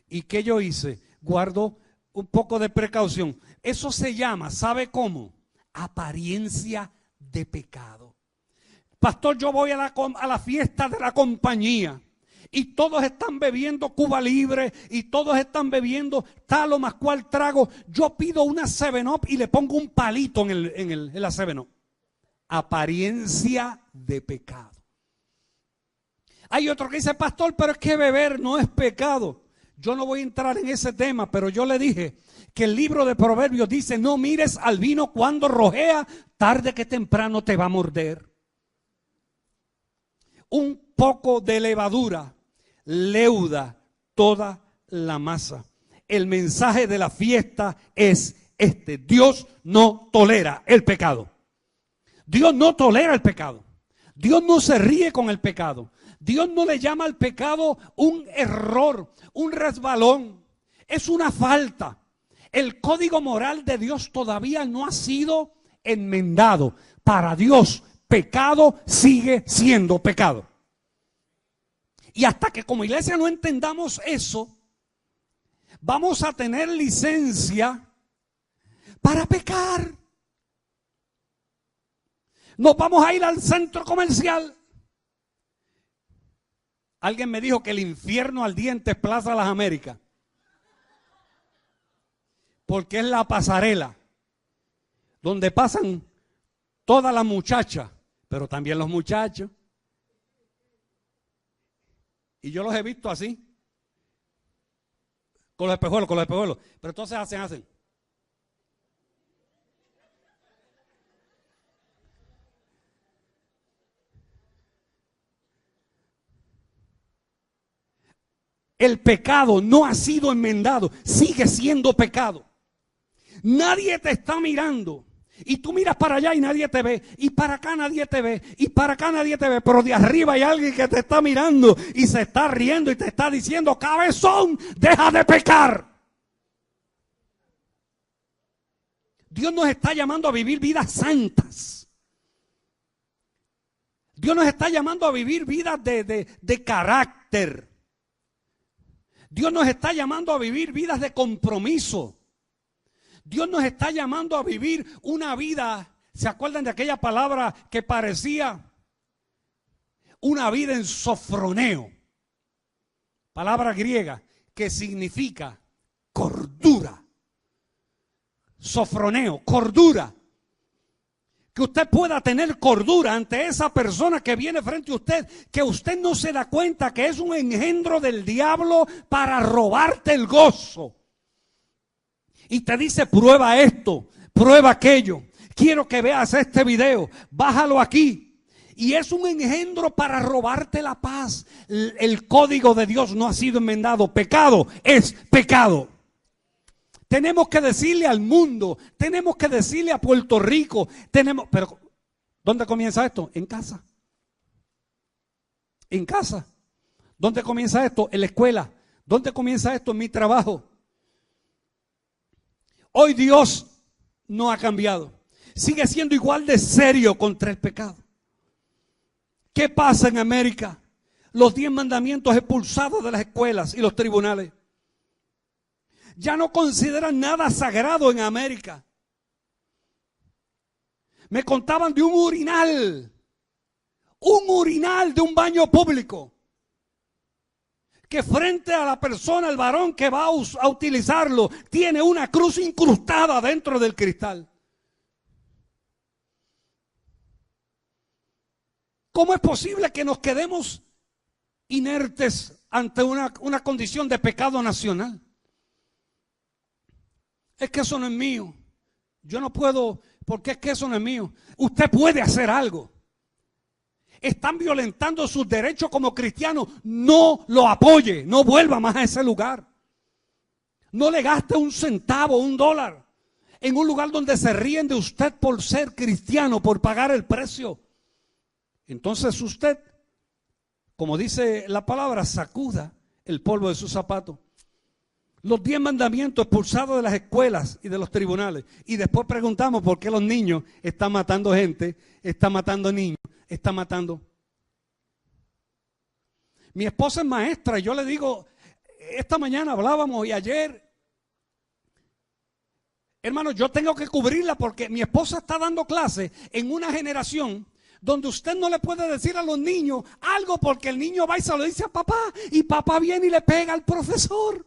¿Y qué yo hice? Guardo un poco de precaución. Eso se llama, ¿sabe cómo? Apariencia de pecado. Pastor, yo voy a la fiesta de la compañía y todos están bebiendo Cuba Libre y todos están bebiendo tal o más cual trago. Yo pido una 7-Up y le pongo un palito en la 7-Up. Apariencia de pecado. Hay otro que dice, pastor, pero es que beber no es pecado. Yo no voy a entrar en ese tema, pero yo le dije que el libro de Proverbios dice, no mires al vino cuando rojea, tarde que temprano te va a morder. Un poco de levadura leuda toda la masa. El mensaje de la fiesta es este: Dios no tolera el pecado. Dios no tolera el pecado. Dios no se ríe con el pecado. Dios no le llama al pecado un error, un resbalón. Es una falta. El código moral de Dios todavía no ha sido enmendado. Para Dios, pecado sigue siendo pecado. Y hasta que como iglesia no entendamos eso, vamos a tener licencia para pecar. Nos vamos a ir al centro comercial. Alguien me dijo que el infierno ardiente es Plaza Las Américas, porque es la pasarela donde pasan todas las muchachas, pero también los muchachos. Y yo los he visto así, con los espejuelos. Pero entonces hacen. El pecado no ha sido enmendado, sigue siendo pecado. Nadie te está mirando. Y tú miras para allá y nadie te ve. Y para acá nadie te ve. Y para acá nadie te ve. Pero de arriba hay alguien que te está mirando y se está riendo y te está diciendo, cabezón, deja de pecar. Dios nos está llamando a vivir vidas santas. Dios nos está llamando a vivir vidas de carácter. Dios nos está llamando a vivir vidas de compromiso. Dios nos está llamando a vivir una vida, ¿se acuerdan de aquella palabra que parecía una vida en sofroneo? Palabra griega que significa cordura. Sofroneo, cordura. Que usted pueda tener cordura ante esa persona que viene frente a usted, que usted no se da cuenta que es un engendro del diablo para robarte el gozo. Y te dice, prueba esto, prueba aquello, quiero que veas este video, bájalo aquí. Y es un engendro para robarte la paz. El código de Dios no ha sido enmendado. Pecado es pecado. Tenemos que decirle al mundo, tenemos que decirle a Puerto Rico, pero ¿dónde comienza esto? En casa. En casa. ¿Dónde comienza esto? En la escuela. ¿Dónde comienza esto? En mi trabajo. Hoy Dios no ha cambiado. Sigue siendo igual de serio contra el pecado. ¿Qué pasa en América? Los 10 mandamientos expulsados de las escuelas y los tribunales. Ya no consideran nada sagrado en América. Me contaban de un urinal de un baño público, que frente a la persona, el varón que va a utilizarlo, tiene una cruz incrustada dentro del cristal. ¿Cómo es posible que nos quedemos inertes ante una condición de pecado nacional? Es que eso no es mío. Yo no puedo, porque es que eso no es mío. Usted puede hacer algo. Están violentando sus derechos como cristianos. No lo apoye, no vuelva más a ese lugar. No le gaste un centavo, $1 en un lugar donde se ríen de usted por ser cristiano, por pagar el precio. Entonces usted, como dice la palabra, sacuda el polvo de sus zapatos. Los 10 mandamientos expulsados de las escuelas y de los tribunales. Y después preguntamos por qué los niños están matando gente, están matando niños, están matando. Mi esposa es maestra y yo le digo, esta mañana hablábamos y ayer, hermano, yo tengo que cubrirla porque mi esposa está dando clases en una generación donde usted no le puede decir a los niños algo porque el niño va y se lo dice a papá y papá viene y le pega al profesor.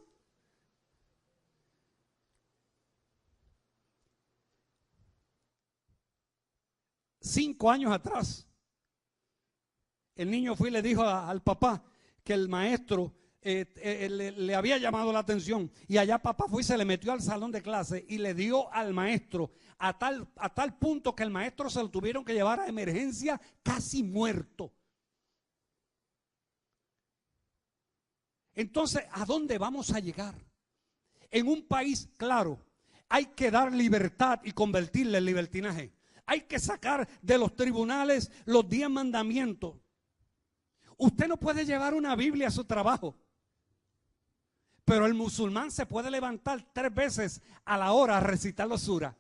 Cinco años atrás, el niño fue y le dijo al papá que el maestro le había llamado la atención, y allá papá fue y se le metió al salón de clase y le dio al maestro a tal punto que el maestro se lo tuvieron que llevar a emergencia casi muerto. Entonces, ¿a dónde vamos a llegar? En un país, claro, hay que dar libertad y convertirle en libertinaje. Hay que sacar de los tribunales los 10 mandamientos. Usted no puede llevar una Biblia a su trabajo, pero el musulmán se puede levantar 3 veces a la hora a recitar los surah.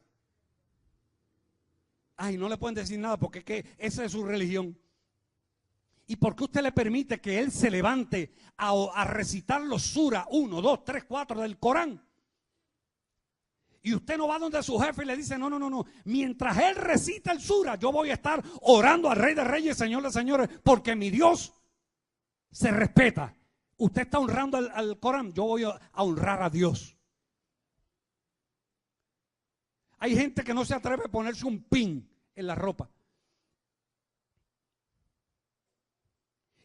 Ay, no le pueden decir nada porque es que esa es su religión. ¿Y por qué usted le permite que él se levante a recitar los surah 1, 2, 3, 4 del Corán? Y usted no va donde su jefe y le dice, no. Mientras él recita el surah, yo voy a estar orando al Rey de Reyes, Señor de Señores, porque mi Dios se respeta. Usted está honrando al Corán, yo voy a honrar a Dios. Hay gente que no se atreve a ponerse un pin en la ropa.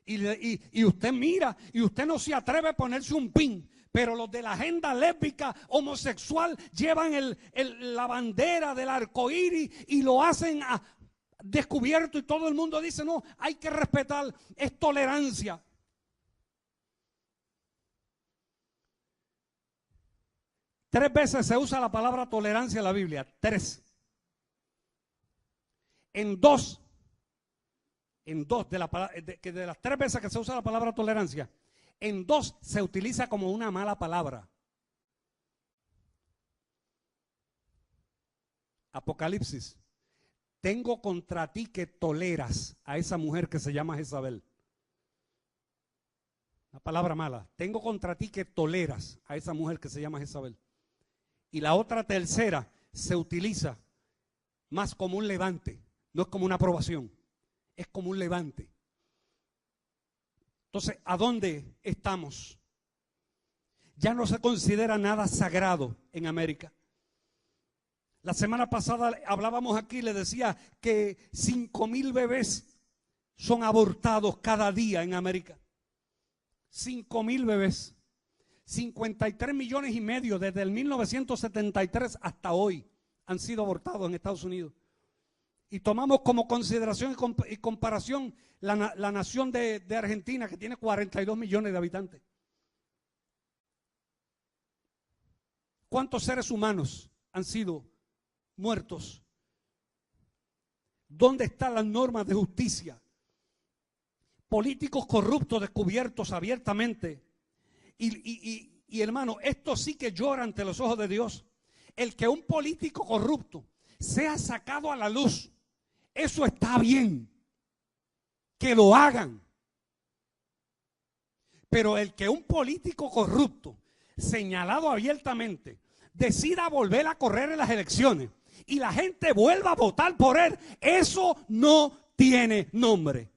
Y usted mira, y usted no se atreve a ponerse un pin. Pero los de la agenda lésbica homosexual llevan la bandera del arcoíris y lo hacen a descubierto, y todo el mundo dice, no, hay que respetar, es tolerancia. Tres veces se usa la palabra tolerancia en la Biblia, 3. En dos de las 3 veces que se usa la palabra tolerancia, en 2 se utiliza como una mala palabra. Apocalipsis: tengo contra ti que toleras a esa mujer que se llama Jezabel. Una palabra mala. Tengo contra ti que toleras a esa mujer que se llama Jezabel. Y la otra tercera se utiliza más como un levante. No es como una aprobación, es como un levante. Entonces, ¿a dónde estamos? Ya no se considera nada sagrado en América. La semana pasada hablábamos aquí, le decía que 5,000 bebés son abortados cada día en América. 5,000 bebés. 53,5 millones desde el 1973 hasta hoy han sido abortados en Estados Unidos. Y tomamos como consideración y comparación la nación de Argentina, que tiene 42 millones de habitantes. ¿Cuántos seres humanos han sido muertos? ¿Dónde están las normas de justicia? Políticos corruptos descubiertos abiertamente. Y hermano, esto sí que llora ante los ojos de Dios. El que un político corrupto sea sacado a la luz, eso está bien, que lo hagan. Pero el que un político corrupto, señalado abiertamente, decida volver a correr en las elecciones y la gente vuelva a votar por él, eso no tiene nombre.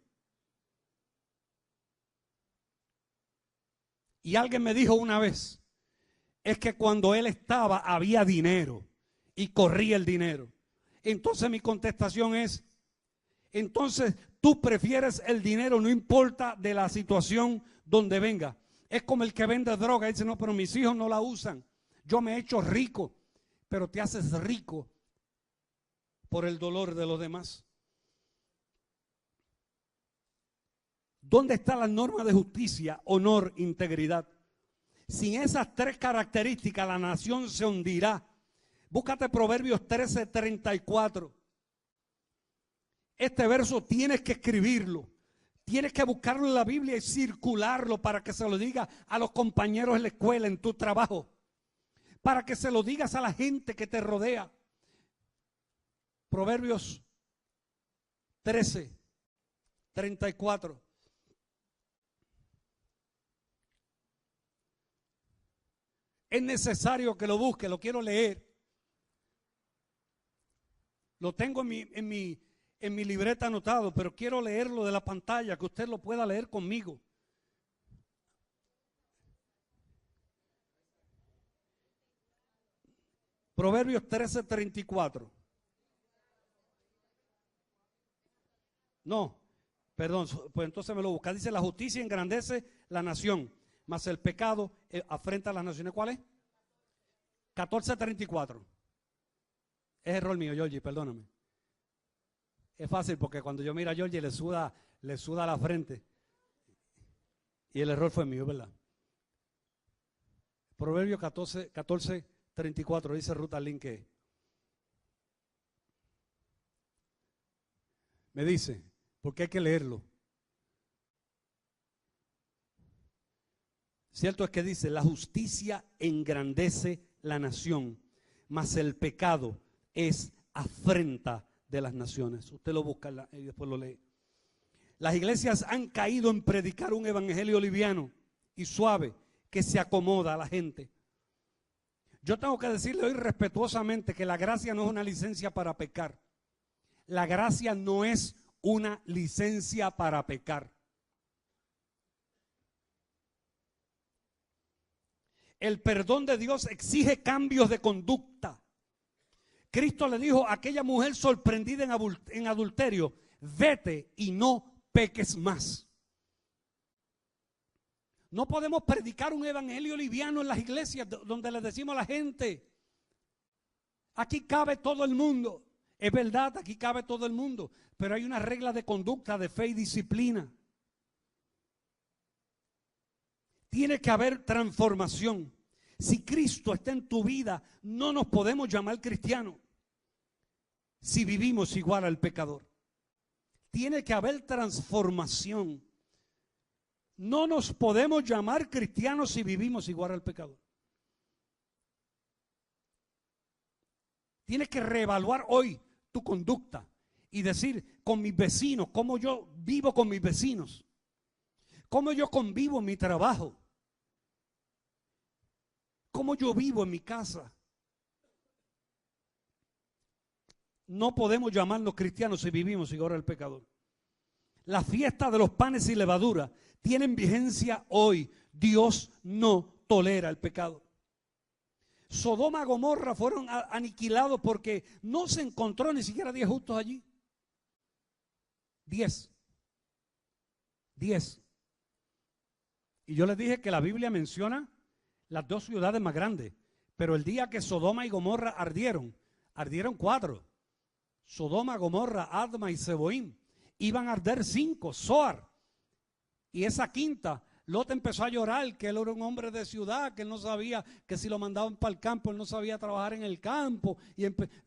Y alguien me dijo una vez, es que cuando él estaba había dinero y corría el dinero. Entonces mi contestación es, entonces tú prefieres el dinero, no importa de la situación donde venga. Es como el que vende droga y dice, no, pero mis hijos no la usan. Yo me he hecho rico, pero te haces rico por el dolor de los demás. ¿Dónde está la norma de justicia, honor, integridad? Sin esas tres características la nación se hundirá. Búscate Proverbios 13:34. Este verso tienes que escribirlo. Tienes que buscarlo en la Biblia y circularlo para que se lo diga a los compañeros en la escuela, en tu trabajo. Para que se lo digas a la gente que te rodea. Proverbios 13:34. Es necesario que lo busque, lo quiero leer. Lo tengo en mi libreta anotado, pero quiero leerlo de la pantalla, que usted lo pueda leer conmigo. Proverbios 13:34. No, perdón, pues entonces me lo busca. Dice, la justicia engrandece la nación, mas el pecado afrenta a las naciones. ¿Cuál es? 14:34. Es error mío, Georgie, perdóname. Es fácil porque cuando yo miro a Georgie le suda la frente. Y el error fue mío, ¿verdad? Proverbios 14:34 dice Ruth Alín que me dice, porque hay que leerlo. Cierto es que dice, la justicia engrandece la nación, mas el pecado es afrenta de las naciones. Usted lo busca y después lo lee. Las iglesias han caído en predicar un evangelio liviano y suave que se acomoda a la gente. Yo tengo que decirle hoy respetuosamente que la gracia no es una licencia para pecar. La gracia no es una licencia para pecar. El perdón de Dios exige cambios de conducta. Cristo le dijo a aquella mujer sorprendida en adulterio, vete y no peques más. No podemos predicar un evangelio liviano en las iglesias donde le decimos a la gente, aquí cabe todo el mundo. Es verdad, aquí cabe todo el mundo, pero hay una regla de conducta, de fe y disciplina. Tiene que haber transformación. Si Cristo está en tu vida, no nos podemos llamar cristianos si vivimos igual al pecador. Tiene que haber transformación. No nos podemos llamar cristianos si vivimos igual al pecador. Tienes que reevaluar hoy tu conducta y decir con mis vecinos, cómo yo vivo con mis vecinos, cómo yo convivo en mi trabajo, cómo yo vivo en mi casa. No podemos llamarnos cristianos si vivimos igual al pecador. La fiesta de los panes y levadura tienen vigencia hoy. Dios no tolera el pecado. Sodoma y Gomorra fueron aniquilados porque no se encontró ni siquiera 10 justos allí. 10. Y yo les dije que la Biblia menciona las dos ciudades más grandes, pero el día que Sodoma y Gomorra ardieron 4. Sodoma, Gomorra, Adma y Seboim. Iban a arder 5, Zoar. Y esa quinta, Lot empezó a llorar, que él era un hombre de ciudad, que él no sabía, que si lo mandaban para el campo, él no sabía trabajar en el campo.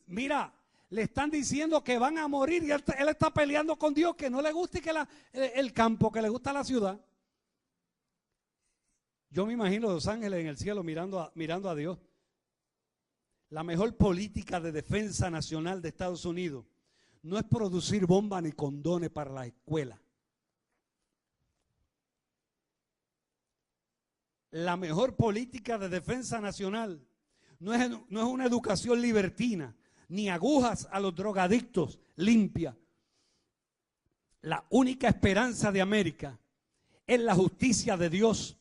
Mira, le están diciendo que van a morir y él está peleando con Dios, que no le guste que el campo, que le gusta la ciudad. Yo me imagino a los ángeles en el cielo mirando a Dios. La mejor política de defensa nacional de Estados Unidos no es producir bombas ni condones para la escuela. La mejor política de defensa nacional no es una educación libertina, ni agujas a los drogadictos limpia. La única esperanza de América es la justicia de Dios,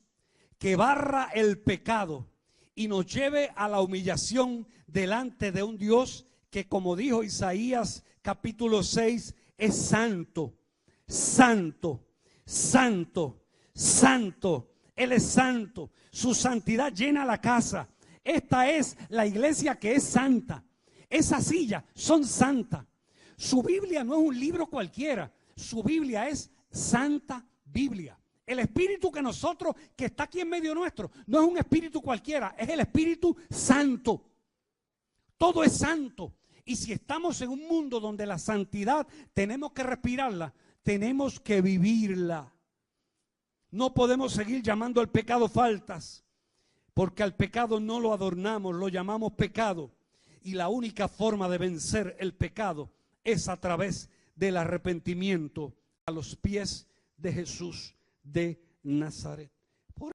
que barra el pecado y nos lleve a la humillación delante de un Dios que, como dijo Isaías capítulo 6, es santo, santo, santo, santo. Él es santo, su santidad llena la casa. Esta es la iglesia que es santa. Esas sillas son santas. Su Biblia no es un libro cualquiera, su Biblia es Santa Biblia. El espíritu que está aquí en medio nuestro, no es un espíritu cualquiera, es el Espíritu Santo. Todo es santo. Y si estamos en un mundo donde la santidad tenemos que respirarla, tenemos que vivirla. No podemos seguir llamando al pecado faltas, porque al pecado no lo adornamos, lo llamamos pecado. Y la única forma de vencer el pecado es a través del arrepentimiento a los pies de Jesús de Nazaret.